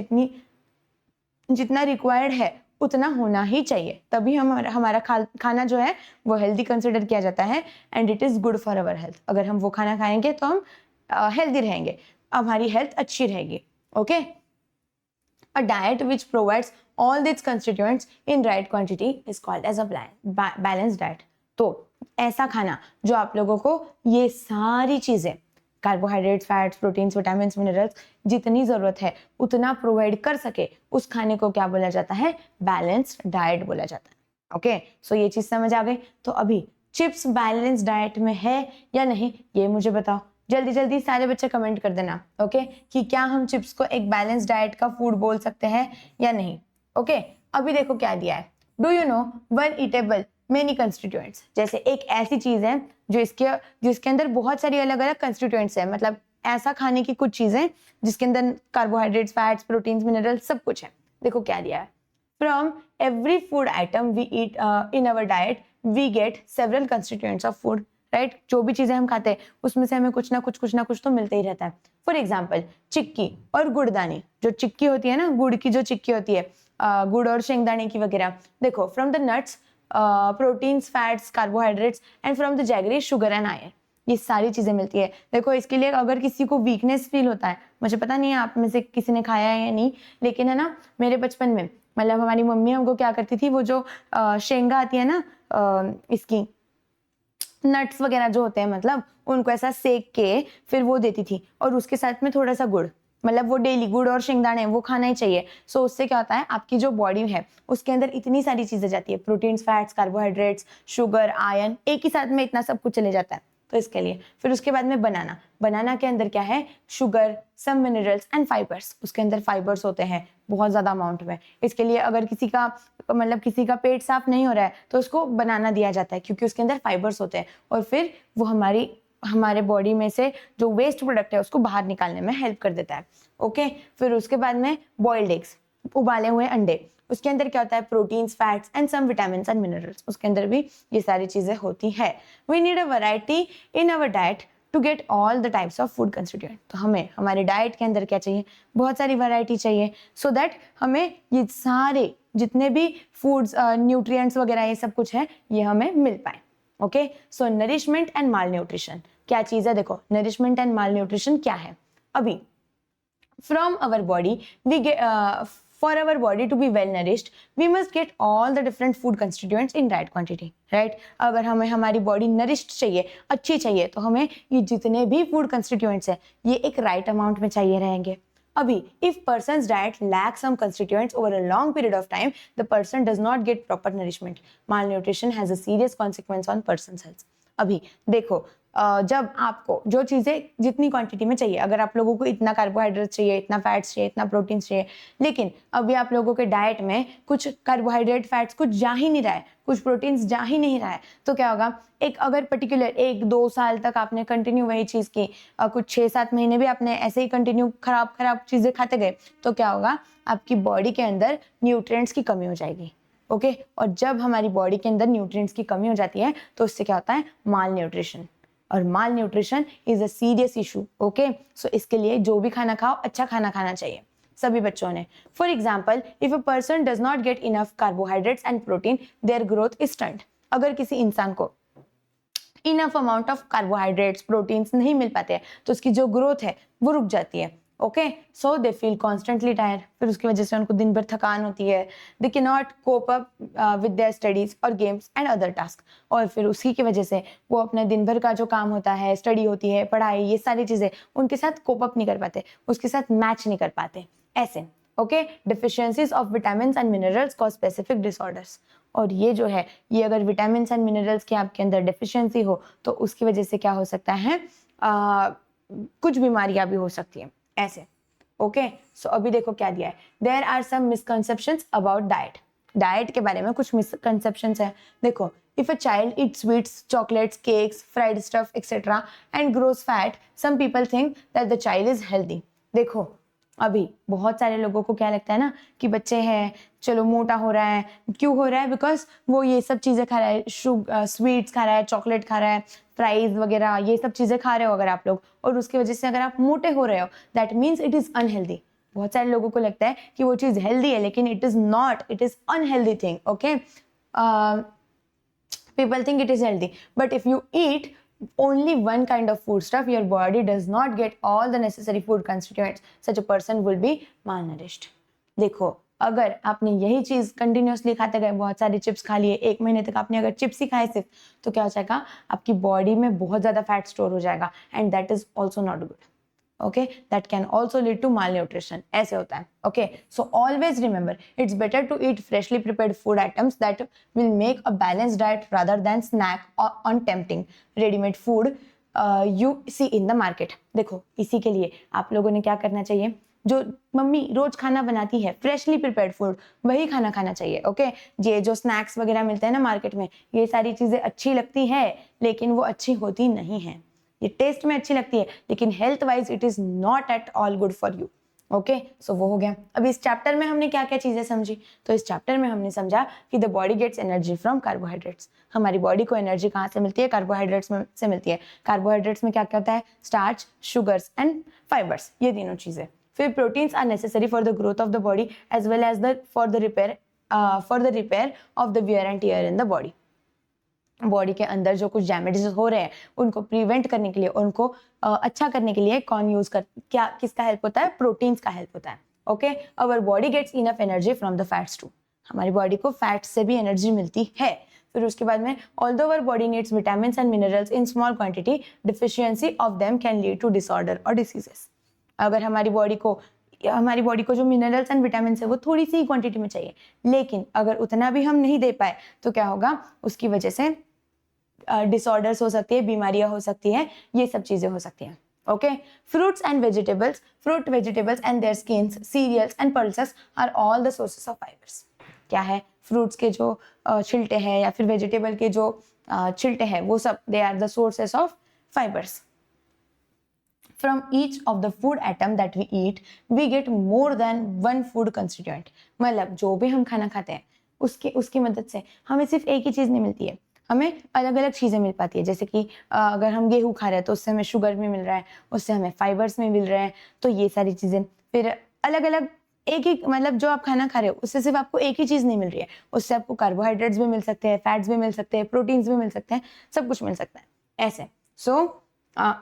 जितना रिक्वायर्ड है उतना होना ही चाहिए, तभी हमारा खाना जो है वो हेल्दी कंसिडर किया जाता है and it is good for our health. अगर हम वो खाना खाएंगे तो हम हेल्दी रहेंगे, हमारी हेल्थ अच्छी रहेगी। Okay, a diet which provides all this constituents in right quantity is called as a balanced diet. तो ऐसा खाना जो आप लोगों को ये सारी चीजें, carbohydrates, fats, proteins, vitamins, minerals, जितनी जरूरत है उतना प्रोवाइड कर सके, उस खाने को क्या बोला जाता है? बैलेंस्ड डाइट बोला जाता है। ओके, सो ये चीज समझ आ गई। तो अभी चिप्स बैलेंस डाइट में है या नहीं ये मुझे बताओ, जल्दी जल्दी सारे बच्चे कमेंट कर देना। ओके, कि क्या हम चिप्स को एक बैलेंस डाइट का फूड बोल सकते हैं या नहीं? ओके, अभी देखो क्या दिया है, do you know one eatable many constituents. जैसे एक ऐसी चीज है जिसके अंदर बहुत सारी अलग अलग कंस्टिट्यूएंट्स है, मतलब ऐसा खाने की कुछ चीजें जिसके अंदर कार्बोहाइड्रेट्स, फैट्स, प्रोटीन्स, मिनरल्स सब कुछ है। देखो क्या दिया है, from every food item we eat in our diet we get several constituents of food, right. जो भी चीजें हम खाते हैं उसमें से हमें कुछ ना कुछ तो मिलते ही रहता है। फॉर एग्जाम्पल चिक्की और गुड़दानी, जो चिक्की होती है ना, गुड़ की जो चिक्की होती है, गुड़ और शेंगदाने की वगैरह, देखो from the nuts proteins, fats, carbohydrates and from the jaggery sugar and iron, ये सारी चीजें मिलती है। देखो इसके लिए अगर किसी को वीकनेस फील होता है, मुझे पता नहीं है आप में से किसी ने खाया है या नहीं, लेकिन है ना मेरे बचपन में मतलब हमारी मम्मी हमको क्या करती थी, वो जो शेंगा आती है ना, इसकी नट्स वगैरह जो होते हैं, मतलब उनको ऐसा सेक के फिर वो देती थी, और उसके साथ में थोड़ा सा गुड़, मतलब वो डेली गुड़ और शेंगदाने वो खाना ही चाहिए। सो उससे क्या होता है, आपकी जो बॉडी है उसके अंदर इतनी सारी चीजें जाती है, proteins, fats, carbohydrates, sugar, iron, एक ही साथ में इतना सब कुछ चले जाता है। तो इसके लिए फिर उसके बाद में बनाना के अंदर क्या है, sugar, some minerals and fibres, उसके अंदर फाइबर्स होते हैं बहुत ज्यादा अमाउंट में। इसके लिए अगर किसी का पेट साफ नहीं हो रहा है तो उसको बनाना दिया जाता है, क्योंकि उसके अंदर फाइबर्स होते हैं, और फिर वो हमारे बॉडी में से जो वेस्ट प्रोडक्ट है उसको बाहर निकालने में हेल्प कर देता है। ओके, फिर उसके बाद में बॉइल्ड एग्स, उबाले हुए अंडे, उसके अंदर क्या होता है, proteins, fats and some vitamins and minerals, उसके अंदर भी ये सारी चीजें होती है। We need a variety in our diet to get all the types of food constituent, तो हमें हमारे डाइट के अंदर क्या चाहिए, बहुत सारी वैरायटी चाहिए, सो दैट हमें ये सारे जितने भी फूड्स, न्यूट्रिएंट्स वगैरह ये सब कुछ है ये हमें मिल पाए। Okay, so nourishment and mall nutrition क्या चीज है, देखो नरिशमेंट एंड माल न्यूट्रिशन क्या है। अभी from our body we get for our body to be well nourished we must get all the different food constituents in right quantity, right। अगर हमें हमारी बॉडी नरिश्ड चाहिए, अच्छी चाहिए, तो हमें ये जितने भी फूड कंस्टिट्यूएंट्स है ये एक राइट अमाउंट में चाहिए रहेंगे। अभी if person's diet lacks some constituents over a long period of time the person does not get proper nourishment, malnutrition has a serious consequence on person's health। अभी देखो जब आपको जो चीजें जितनी क्वांटिटी में चाहिए, अगर आप लोगों को इतना कार्बोहाइड्रेट चाहिए, इतना फैट्स चाहिए, इतना प्रोटीन चाहिए, लेकिन अभी आप लोगों के डाइट में कुछ कार्बोहाइड्रेट, फैट्स कुछ जा ही नहीं रहा है, कुछ प्रोटीन्स जा ही नहीं रहा है, तो क्या होगा, एक अगर पर्टिकुलर 1-2 साल तक आपने कंटिन्यू वही चीज की, कुछ 6-7 महीने भी आपने ऐसे ही कंटिन्यू खराब चीजें खाते गए, तो क्या होगा, आपकी बॉडी के अंदर न्यूट्रिएंट्स की कमी हो जाएगी। ओके, और जब हमारी बॉडी के अंदर न्यूट्रिएंट्स की कमी हो जाती है तो उससे क्या होता है, माल न्यूट्रिशन, और malnutrition is a serious issue. Okay, so इसके लिए जो भी खाना खाओ, अच्छा खाना खाना चाहिए सभी बच्चों ने। For example if a person does not get enough carbohydrates and protein their growth is stunt, अगर किसी इंसान को enough amount of carbohydrates, proteins नहीं मिल पाते हैं तो उसकी जो ग्रोथ है वो रुक जाती है। Okay, so they feel constantly tired, फिर उसकी वजह से उनको दिन भर थकान होती है, they can not cope up with their studies और गेम्स एंड अदर टास्क, और फिर उसी की वजह से वो अपने दिन भर का जो काम होता है, स्टडी होती है, पढ़ाई, ये सारी चीजें उनके साथ कोप अप नहीं कर पाते, उसके साथ मैच नहीं कर पाते ऐसे। Okay, deficiencies of vitamins and minerals cause specific disorders, और ये जो है, ये अगर विटामिन्स एंड मिनरल्स की आपके अंदर डेफिशिएंसी हो तो उसकी वजह से क्या हो सकता है, कुछ बीमारियां भी हो सकती हैं ऐसे। ओके, सो अभी देखो क्या दिया है, there are some misconceptions about diet, diet के बारे में कुछ मिसकंसेप्शंस है। देखो, if a child eats sweets, chocolates, cakes, fried stuff etcetera and grows fat some people think that the child is healthy. देखो अभी बहुत सारे लोगों को क्या लगता है ना कि बच्चे हैं, चलो मोटा हो रहा है, क्यों हो रहा है, बिकॉज वो ये सब चीजें खा रहा है, स्वीट्स खा रहा है, चॉकलेट खा रहा है, फ्राइज वगैरह ये सब चीजें खा रहे हो अगर आप लोग, और उसकी वजह से अगर आप मोटे हो रहे हो that means it is unhealthy. बहुत सारे लोगों को लगता है कि वो चीज हेल्दी है, लेकिन it is not, it is unhealthy thing. Okay, people think it is healthy, but if you eat only one kind of food stuff your body does not get all the necessary food constituents, such a person will be malnourished। देखो, अगर आपने यही चीज continuously खाते गए, बहुत सारे chips खा लिए, 1 महीने तक आपने अगर चिप्स ही खाए सिर्फ, तो क्या हो जाएगा, आपकी बॉडी में बहुत ज्यादा फैट स्टोर हो जाएगा, and that is also not good. okay, that can also lead to malnutrition, ऐसे होता है। okay, so always remember it's better to eat freshly prepared food items that will make a balanced diet rather than snack on tempting ready-made food you see in the market। देखो, इसी के लिए आप लोगों ने क्या करना चाहिए, जो मम्मी रोज खाना बनाती है फ्रेशली प्रिपेयर्ड फूड वही खाना खाना चाहिए। ओके, ये जो स्नैक्स वगैरह मिलते हैं ना मार्केट में, ये सारी चीजें अच्छी लगती है लेकिन वो अच्छी होती नहीं है। ये टेस्ट में अच्छी लगती है लेकिन health wise it is not at all good for you. Okay, so वो हो गया। अब इस चैप्टर में हमने क्या क्या चीजें समझी, तो इस चैप्टर में हमने समझा कि the body gets energy from carbohydrates. हमारी बॉडी को एनर्जी कहाँ से मिलती है, कार्बोहाइड्रेट्स में से मिलती है। कार्बोहाइड्रेट्स में क्या क्या होता है, स्टार्च, शुगर्स एंड फाइबर्स, ये तीनों चीजें। फिर proteins are necessary for the growth of the body as well as the for the repair of the wear and tear in the body. Body के अंदर जो कुछ डैमेजेस हो रहे हैं उनको प्रिवेंट करने के लिए, उनको अच्छा करने के लिए कौन यूज कर, क्या किसका हेल्प होता है, प्रोटीन्स का हेल्प होता है। Okay, our body gets enough energy from the fats too. हमारी बॉडी को फैट्स से भी एनर्जी मिलती है। फिर उसके बाद में although our body needs vitamins and minerals in small quantity, deficiency of them can lead to disorder और डिसीजेस। अगर हमारी बॉडी को जो मिनरल्स एंड विटामिन है वो थोड़ी सी क्वांटिटी में चाहिए, लेकिन अगर उतना भी हम नहीं दे पाए तो क्या होगा, उसकी वजह से डिसऑर्डर्स हो सकती है, बीमारियां हो सकती है, ये सब चीजें हो सकती हैं। Okay, fruit vegetables and their skins, cereals and pulses are all the sources of fibres. क्या है, फ्रूट्स के जो छिलटे हैं या फिर वेजिटेबल के जो छिलटे हैं वो सब they are the sources of fibres. From each of the food atom that we eat, we get more than one food constituent। मतलब जो भी हम खाना खाते हैं उसकी मदद से हमें सिर्फ एक ही चीज़ नहीं मिलती है, हमें अलग अलग चीज़ें मिल पाती है। जैसे कि अगर हम गेहूँ खा रहे हैं तो उससे हमें शुगर भी मिल रहा है, उससे हमें फाइबर्स भी मिल रहे हैं, तो ये सारी चीज़ें। फिर अलग अलग एक ही, मतलब जो आप खाना खा रहे हो उससे सिर्फ आपको एक ही चीज़ नहीं मिल रही है, उससे आपको कार्बोहाइड्रेट्स भी मिल सकते हैं, फैट्स भी मिल सकते हैं, प्रोटीन्स भी मिल सकते हैं, सब कुछ मिल सकता है ऐसे। सो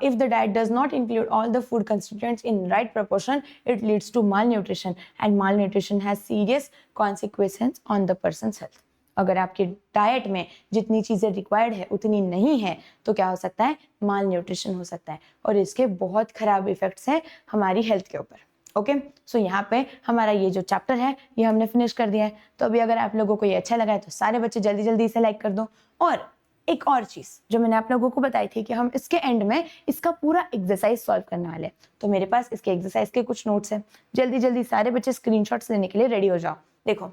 if the diet does not include all the food constituents in right proportion, it leads to malnutrition, and malnutrition has serious consequences on the person's health। अगर आपके डाइट में जितनी चीज़ें रिक्वायर्ड है उतनी नहीं है तो क्या हो सकता है, माल न्यूट्रिशन हो सकता है, और इसके बहुत खराब इफेक्ट्स हैं हमारी हेल्थ के ऊपर। ओके, सो यहाँ पे हमारा ये जो चैप्टर है ये हमने फिनिश कर दिया है। तो अभी अगर आप लोगों को ये अच्छा लगा है तो सारे बच्चे जल्दी जल्दी इसे लाइक कर दो। और एक और चीज जो मैंने आप लोगों को बताई थी कि हम इसके एंड में इसका पूरा एक्सरसाइज सॉल्व करने वाले हैं, तो मेरे पास इसके एक्सरसाइज के कुछ नोट्स हैं। जल्दी जल्दी सारे बच्चे स्क्रीनशॉट्स लेने के लिए रेडी हो जाओ। देखो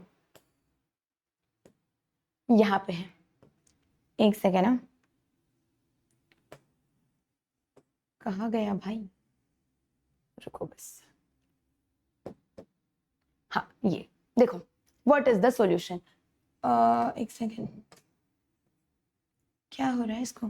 यहाँ पे है, एक सेकेंड ना, कहाँ गया भाई, रुको बस। हाँ, ये देखो, व्हाट इज द सॉल्यूशन। एक सेकेंड, क्या हो रहा है इसको,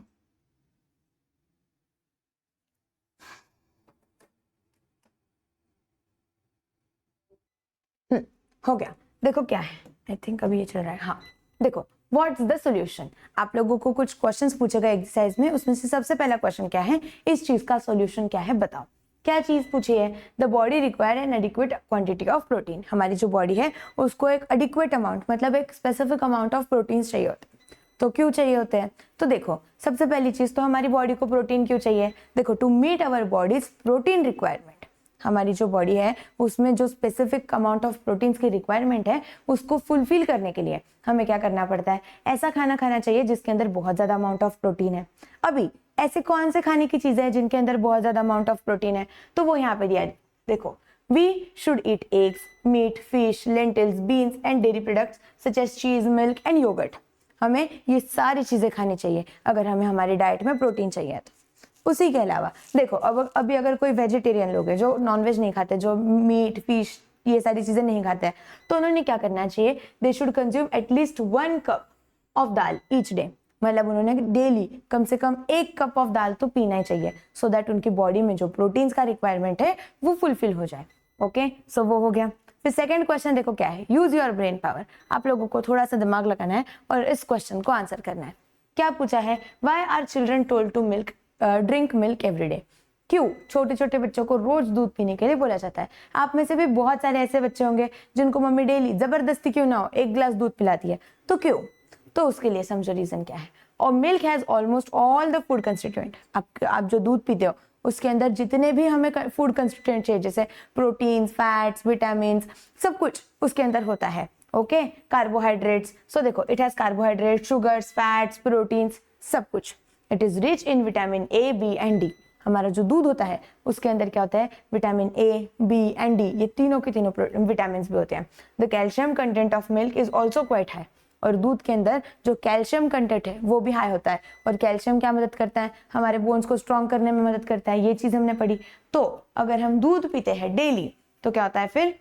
हो गया। देखो क्या है, आई थिंक अभी ये चल रहा है। हाँ देखो, व्हाट्स द सॉल्यूशन। आप लोगों को कुछ क्वेश्चंस पूछे गए एक्सरसाइज में, उसमें से सबसे पहला क्वेश्चन क्या है, इस चीज का सॉल्यूशन क्या है बताओ। क्या चीज पूछी है, the body require an adequate quantity of protein. हमारी जो बॉडी है उसको एक एडिक्वेट अमाउंट, मतलब एक स्पेसिफिक अमाउंट ऑफ प्रोटीन चाहिए होते हैं। तो क्यों चाहिए होते हैं, तो देखो सबसे पहली चीज तो हमारी बॉडी को प्रोटीन क्यों चाहिए, देखो to meet our body's protein requirement. हमारी जो बॉडी है उसमें जो स्पेसिफिक अमाउंट ऑफ प्रोटीन्स की रिक्वायरमेंट है उसको फुलफिल करने के लिए हमें क्या करना पड़ता है, ऐसा खाना खाना चाहिए जिसके अंदर बहुत ज्यादा अमाउंट ऑफ प्रोटीन है। अभी ऐसे कौन से खाने की चीजें हैं जिनके अंदर बहुत ज्यादा अमाउंट ऑफ प्रोटीन है, तो वो यहाँ पे दिया है। देखो, we should eat eggs, meat, fish, lentils, beans and dairy products such as cheese, milk and yogurt. हमें ये सारी चीजें खानी चाहिए अगर हमें हमारी डाइट में प्रोटीन चाहिए तो। उसी के अलावा देखो, अब अभी अगर कोई वेजिटेरियन लोग हैं जो नॉनवेज नहीं खाते, जो मीट, फिश, ये सारी चीजें नहीं खाते हैं, तो उन्होंने क्या करना चाहिए, they should consume at least 1 cup of dal each day. मतलब उन्होंने डेली कम से कम 1 कप ऑफ दाल तो पीना ही चाहिए, सो दैट उनकी बॉडी में जो प्रोटीन्स का रिक्वायरमेंट है वो फुलफिल हो जाए। ओके, सो वो हो गया। फिर सेकंड क्वेश्चन देखो क्या है, यूज योर ब्रेन पावर। आप लोगों को थोड़ा सा दिमाग लगाना है और इस क्वेश्चन को आंसर करना है। क्या पूछा है, why are children told to drink milk every day. क्यों छोटे छोटे बच्चों को रोज दूध पीने के लिए बोला जाता है। आप में से भी बहुत सारे ऐसे बच्चे होंगे जिनको मम्मी डेली जबरदस्ती क्यों ना हो 1 गिलास दूध पिलाती है, तो क्यों, तो उसके लिए समझो रीजन क्या है। और milk has almost all the food constituent. आप जो दूध पीते हो उसके अंदर जितने भी हमें फूड कंस्टिट्यूएंट चाहिए, जैसे प्रोटीन्स, फैट्स, विटामिन, सब कुछ उसके अंदर होता है। ओके, कार्बोहाइड्रेट्स, सो देखो it has carbohydrate, sugars, fats, proteins, सब कुछ। It is rich in vitamin A, B and D. हमारा जो दूध होता है उसके अंदर क्या होता है, vitamin A, B and D, ये तीनों के तीनों विटामिन भी होते हैं। The calcium content of milk is also quite high. और दूध के अंदर जो कैल्शियम कंटेंट है वो भी हाई होता है, और कैल्शियम क्या मदद करता है, हमारे बोन्स को स्ट्रॉन्ग करने में मदद करता है, ये चीज़ हमने पढ़ी। तो अगर हम दूध पीते हैं डेली तो क्या होता है फिर,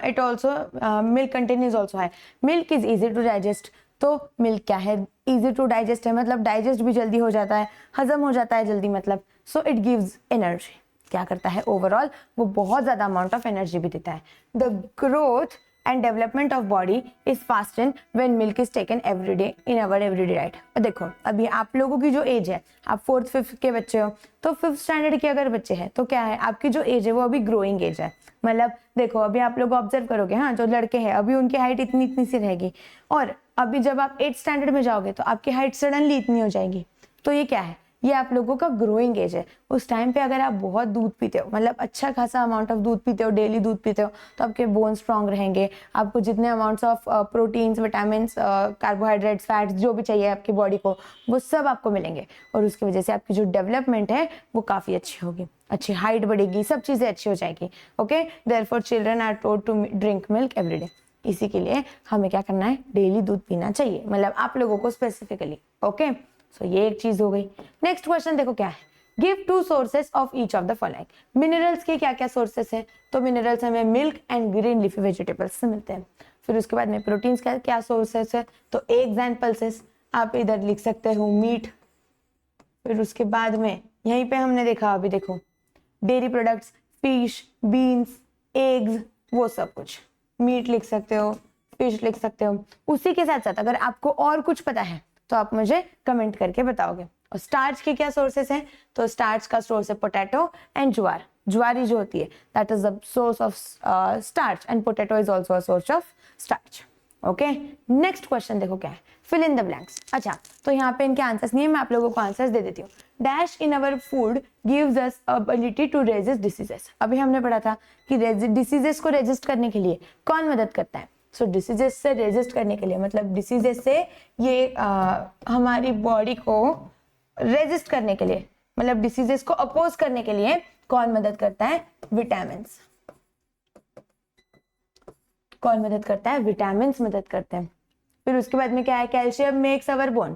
it also milk content is also high, milk is easy to digest. तो मिल्क क्या है, इजी टू डाइजेस्ट है, मतलब डाइजेस्ट भी जल्दी हो जाता है, हजम हो जाता है जल्दी, मतलब सो इट गिव्स एनर्जी। क्या करता है ओवरऑल, वो बहुत ज्यादा अमाउंट ऑफ एनर्जी भी देता है। The growth and development of body is fastened when milk is taken every day in our everyday diet. देखो अभी आप लोगों की जो एज है, आप 4th 5th के बच्चे हो, तो 5th स्टैंडर्ड के अगर बच्चे हैं तो क्या है, आपकी जो एज है वो अभी ग्रोइंग एज है। मतलब देखो अभी आप लोग ऑब्जर्व करोगे, हाँ जो लड़के हैं अभी उनकी हाइट इतनी इतनी सी रहेगी, और अभी जब आप 8th स्टैंडर्ड में जाओगे तो आपकी हाइट सडनली इतनी हो जाएगी। तो ये क्या है, ये आप लोगों का ग्रोइंग एज है। उस टाइम पे अगर आप बहुत दूध पीते हो, मतलब अच्छा खासा अमाउंट ऑफ दूध पीते हो, डेली दूध पीते हो, तो आपके बोन स्ट्रांग रहेंगे, आपको जितने amounts of proteins, vitamins, carbohydrates, fats जो भी चाहिए आपकी बॉडी को, वो सब आपको मिलेंगे, और उसकी वजह से आपकी जो डेवलपमेंट है वो काफ़ी अच्छी होगी, अच्छी हाइट बढ़ेगी, सब चीज़ें अच्छी हो जाएगी। Okay, therefore children are told to drink milk every day. इसी के लिए हमें क्या करना है, डेली दूध पीना चाहिए, मतलब आप लोगों को स्पेसिफिकली। ओके, सो ये एक चीज हो गई। नेक्स्ट क्वेश्चन देखो क्या है, give 2 sources of each of the following. Minerals के क्या क्या सोर्सेस हैं, तो मिनरल्स हमें milk and green leafy vegetables से मिलते हैं। फिर उसके बाद में प्रोटीन्स का क्या सोर्सेस है, तो एग्जाम्पल्स आप इधर लिख सकते हो मीट। फिर उसके बाद में यहीं पे हमने देखा, अभी देखो dairy products, fish, beans, eggs, वो सब कुछ, मीट लिख सकते हो, फिश लिख सकते हो। उसी के साथ साथ अगर आपको और कुछ पता है तो आप मुझे कमेंट करके बताओगे। और स्टार्च के क्या सोर्सेस हैं, तो स्टार्च का सोर्स है पोटैटो एंड ज्वार। ज्वारी जो होती है that is the source of starch, and potato is also a source of starch. Okay, next question देखो क्या है, फिल इन द ब्लैंक्स। अच्छा, तो यहाँ पे इनके आंसर्स नहीं है, मैं आप लोगों को आंसर्स दे देती हूँ। Dash in our food gives us ability to resist diseases. अभी हमने पढ़ा था कि डिसीजेस को रेजिस्ट करने के लिए कौन मदद करता है, सो डिसीजेस से रेजिस्ट करने के लिए, मतलब डिसीजेस से ये हमारी बॉडी को रेजिस्ट करने के लिए, मतलब डिसीजेस को अपोज करने के लिए कौन मदद करता है, विटामिन। कौन मदद करता है, विटामिन मदद करते हैं। फिर उसके बाद में क्या है, कैल्शियम मेक्स अवर बोन।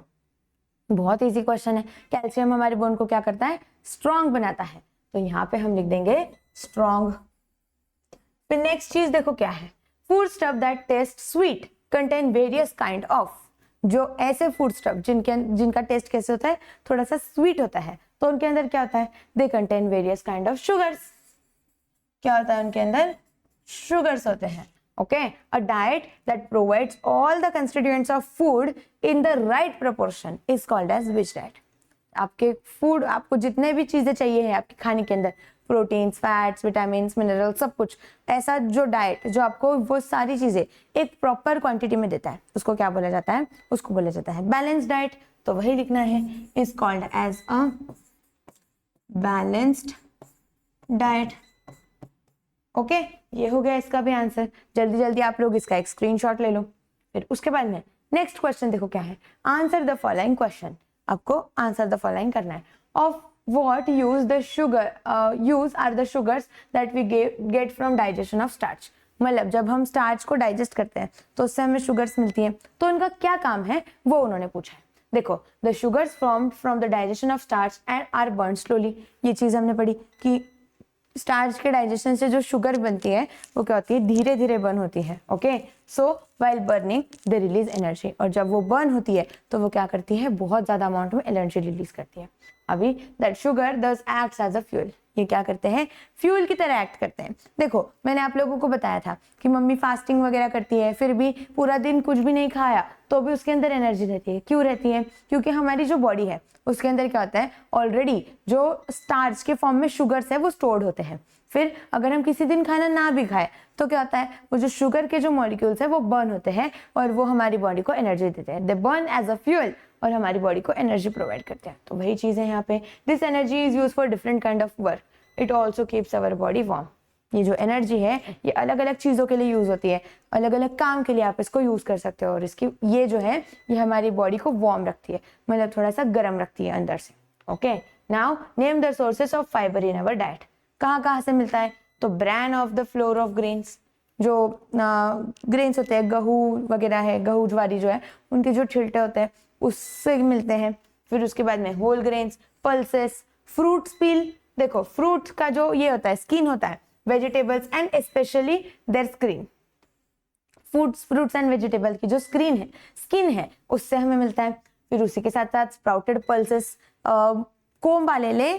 बहुत इजी क्वेश्चन है, कैल्शियम हमारे बोन को क्या करता है, स्ट्रॉन्ग बनाता है, तो यहाँ पे हम लिख देंगे स्ट्रॉन्ग। फिर नेक्स्ट चीज देखो क्या है, food stuff that test sweet contain various kind of. जो ऐसे फूड स्टफ जिनका टेस्ट कैसे होता है, थोड़ा सा स्वीट होता है, तो उनके अंदर क्या होता है, they contain various kind of sugars. क्या होता है उनके अंदर, शुगर्स होते हैं। Okay, a diet that provides all the constituents of food in the right proportion is called as which diet. आपके फूड, आपको जितने भी चीजें चाहिए है आपके खाने के अंदर, प्रोटीन्स, फैट्स, विटामिन, मिनरल, सब कुछ, ऐसा जो डाइट जो आपको वो सारी चीजें एक प्रॉपर क्वांटिटी में देता है, उसको क्या बोला जाता है, उसको बोला जाता है बैलेंस्ड डाइट। तो वही लिखना है, is called as a balanced diet. Okay, ये हो गया इसका भी आंसर। जल्दी जल्दी आप लोग इसका एक स्क्रीनशॉट ले लो। फिर उसके बाद में नेक्स्ट क्वेश्चन देखो क्या है, आंसर द फॉलोइंग क्वेश्चन। आपको आंसर द फॉलोइंग करना है। Of what use the sugar use are the sugars that we get from digestion of starch। मतलब जब हम स्टार्च को डाइजेस्ट करते हैं तो उससे हमें शुगर्स मिलती हैं, तो उनका क्या काम है वो उन्होंने पूछा है। देखो, the sugars from the digestion of starch and are burn slowly. ये चीज हमने पढ़ी कि स्टार्च के डाइजेशन से जो शुगर बनती है वो क्या होती है, धीरे धीरे बर्न होती है। Okay, so while burning they release energy, और जब वो बर्न होती है तो वो क्या करती है, बहुत ज्यादा अमाउंट में एनर्जी रिलीज करती है। अभी दैट शुगर दस एक्ट्स एज अ फ्यूल। ये क्या करते हैं, फ्यूल की तरह एक्ट करते हैं। देखो मैंने आप लोगों को बताया था कि मम्मी फास्टिंग वगैरह करती है, फिर भी पूरा दिन कुछ भी नहीं खाया तो भी उसके अंदर एनर्जी रहती है। क्यों रहती है, क्योंकि हमारी जो बॉडी है उसके अंदर क्या होता है, ऑलरेडी जो स्टार्च के फॉर्म में शुगर्स है वो स्टोर्ड होते हैं। फिर अगर हम किसी दिन खाना ना भी खाए तो क्या होता है, वो जो शुगर के जो मॉलिक्यूल्स है वो बर्न होते हैं और वो हमारी बॉडी को एनर्जी देते हैं। They burn as a fuel और हमारी बॉडी को एनर्जी प्रोवाइड करते हैं। तो वही चीज है यहाँ पे, this energy is use for different kind of work, it also keeps our body warm. ये जो एनर्जी है ये अलग अलग चीजों के लिए यूज होती है, अलग अलग काम के लिए आप इसको यूज कर सकते हो, और इसकी ये जो है ये हमारी बॉडी को वार्म रखती है, मतलब थोड़ा सा गर्म रखती है अंदर से। Okay, now name the sources of fibre in our diet. कहाँ कहाँ से मिलता है, तो bran of the flour of grains, जो ग्रेन्स होते हैं, गेहूँ वगैरह है, गेहूँ ज्वारी जो है, उनके जो छिलटे होते हैं उससे मिलते हैं। फिर उसके बाद में होल ग्रेन्स, पल्सेस, फ्रूट्स पील। देखो फ्रूट्स का जो ये होता है स्किन होता है, vegetables and specially their skin, fruits and vegetable की जो स्किन है उससे हमें मिलता है। फिर उसी के साथ साथ स्प्राउटेड पल्सेस, कोम वाले ले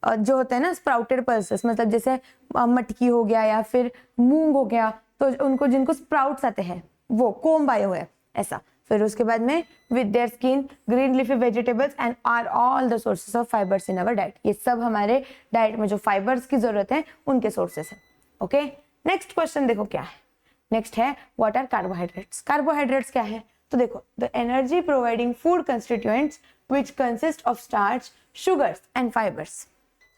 जो होते हैं ना स्प्राउटेड पल्सेस, मतलब जैसे मटकी हो गया या फिर मूंग हो गया, तो उनको जिनको स्प्राउट्स आते हैं वो कोम वाले हुए ऐसा। फिर उसके बाद में with their skin, green leafy vegetables and are all the sources of fibres in our diet. ये सब हमारे डाइट में जो फाइबर्स की जरूरत है उनके सोर्सेस हैं। ओके, नेक्स्ट क्वेश्चन देखो क्या है। नेक्स्ट है व्हाट आर कार्बोहाइड्रेट्स। कार्बोहाइड्रेट्स क्या है? तो देखो the energy providing food constituents which consist of starch, sugars and fibres.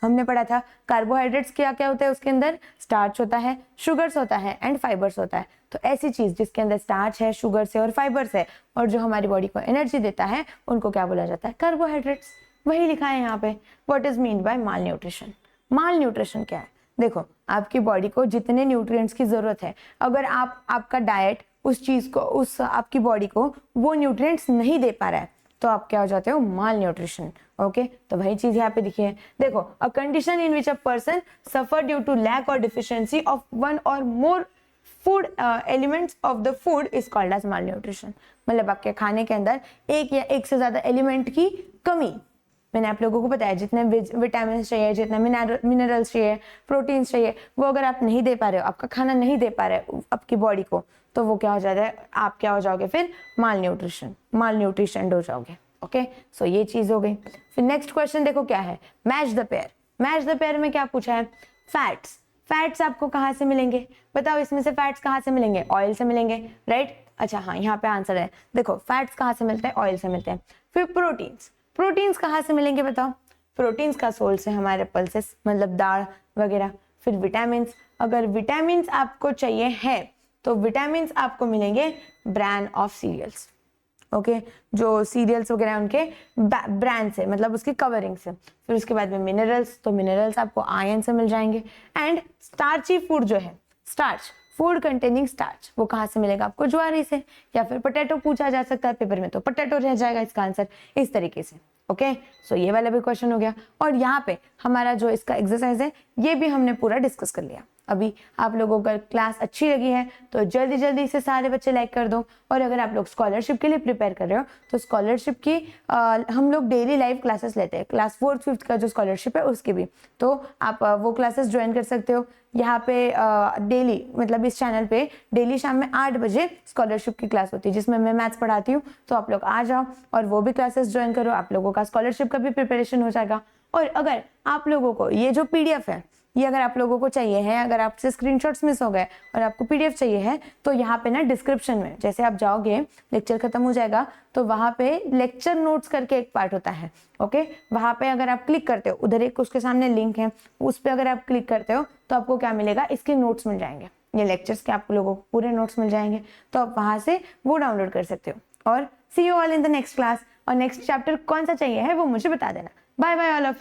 हमने पढ़ा था कार्बोहाइड्रेट्स क्या क्या होता है, उसके अंदर स्टार्च होता है, शुगर्स होता है एंड फाइबर्स होता है। तो ऐसी चीज जिसके अंदर स्टार्च है, शुगर्स है और फाइबर्स है और जो हमारी बॉडी को एनर्जी देता है उनको क्या बोला जाता है? कार्बोहाइड्रेट्स। वही लिखा है यहाँ पे। What is mean bye mall nutrition? Mall nutrition क्या है? देखो आपकी बॉडी को जितने न्यूट्रिएंट्स की जरूरत है, अगर आपका डाइट उस चीज को, उस आपकी बॉडी को वो न्यूट्रिएंट्स नहीं दे पा रहा है तो आप क्या हो जाते हो? माल न्यूट्रिशन। ओके, तो वही चीज यहाँ पे लिखी है। देखो a condition in which a person suffer due to lack or deficiency of one or more food elements of the food is called as malnutrition. मतलब आपके खाने के अंदर एक या एक से ज्यादा एलिमेंट की कमी। मैंने आप लोगों को बताया जितने विटामिन चाहिए, जितने मिनरल्स चाहिए, प्रोटीन्स चाहिए, वो अगर आप नहीं दे पा रहे हो, आपका खाना नहीं दे पा रहे हो आपकी बॉडी को, तो वो क्या हो जाता है? आप क्या हो जाओगे फिर? माल न्यूट्रिशन हो जाओगे। ओके, सो ये चीज हो गई। फिर नेक्स्ट क्वेश्चन देखो क्या है, match the pair. Match the pair में क्या पूछा है? फैट्स आपको कहाँ से मिलेंगे? बताओ इसमें से फैट्स कहाँ से मिलेंगे? ऑयल से मिलेंगे, राइट? अच्छा हाँ, यहाँ पे आंसर है। देखो फैट्स कहाँ से मिलते हैं? ऑयल से मिलते हैं। फिर प्रोटीन्स कहाँ से मिलेंगे बताओ? प्रोटीन्स का सोर्स है हमारे पल्सेस, मतलब दाल वगैरह। फिर विटामिन्स, अगर विटामिन्स आपको चाहिए है तो विटामिन्स आपको मिलेंगे ब्रांड ऑफ सीरियल्स। ओके, जो सीरियल्स वगैरह उनके ब्रांड से, मतलब उसकी कवरिंग से। फिर उसके बाद में मिनरल्स, तो मिनरल्स आपको आयरन से मिल जाएंगे। एंड स्टार्ची फूड जो है, स्टार्च, फूड कंटेनिंग स्टार्च, वो कहाँ से मिलेगा आपको? ज्वारी से। या फिर पोटैटो पूछा जा सकता है पेपर में, तो पोटैटो रह जाएगा इसका आंसर, इस तरीके से। ओके, सो ये वाला भी क्वेश्चन हो गया। और यहाँ पे हमारा जो इसका एक्सरसाइज है ये भी हमने पूरा डिस्कस कर लिया। अभी आप लोगों को क्लास अच्छी लगी है तो जल्दी जल्दी से सारे बच्चे लाइक कर दो। और अगर आप लोग स्कॉलरशिप के लिए प्रिपेयर कर रहे हो तो स्कॉलरशिप की हम लोग डेली लाइव क्लासेस लेते हैं, क्लास 4th 5th का जो स्कॉलरशिप है उसकी भी, तो आप वो क्लासेस ज्वाइन कर सकते हो। यहाँ पे डेली, मतलब इस चैनल पे डेली शाम में 8 बजे स्कॉलरशिप की क्लास होती है जिसमें मैं मैथ्स पढ़ाती हूँ। तो आप लोग आ जाओ और वो भी क्लासेस ज्वाइन करो, आप लोगों का स्कॉलरशिप का भी प्रिपरेशन हो जाएगा। और अगर आप लोगों को ये जो PDF है ये अगर आप लोगों को चाहिए है, अगर आपसे स्क्रीनशॉट्स मिस हो गए और आपको PDF चाहिए है, तो यहाँ पे ना डिस्क्रिप्शन में जैसे आप जाओगे, लेक्चर खत्म हो जाएगा तो वहाँ पे लेक्चर नोट्स करके एक पार्ट होता है। ओके, वहाँ पे अगर आप क्लिक करते हो, उधर एक उसके सामने लिंक है, उस पर अगर आप क्लिक करते हो तो आपको क्या मिलेगा? इसके नोट्स मिल जाएंगे, ये लेक्चर्स के आप लोगों को पूरे नोट्स मिल जाएंगे। तो आप वहाँ से वो डाउनलोड कर सकते हो। और see you all in the next class. और नेक्स्ट चैप्टर कौन सा चाहिए है वो मुझे बता देना। Bye bye all of you.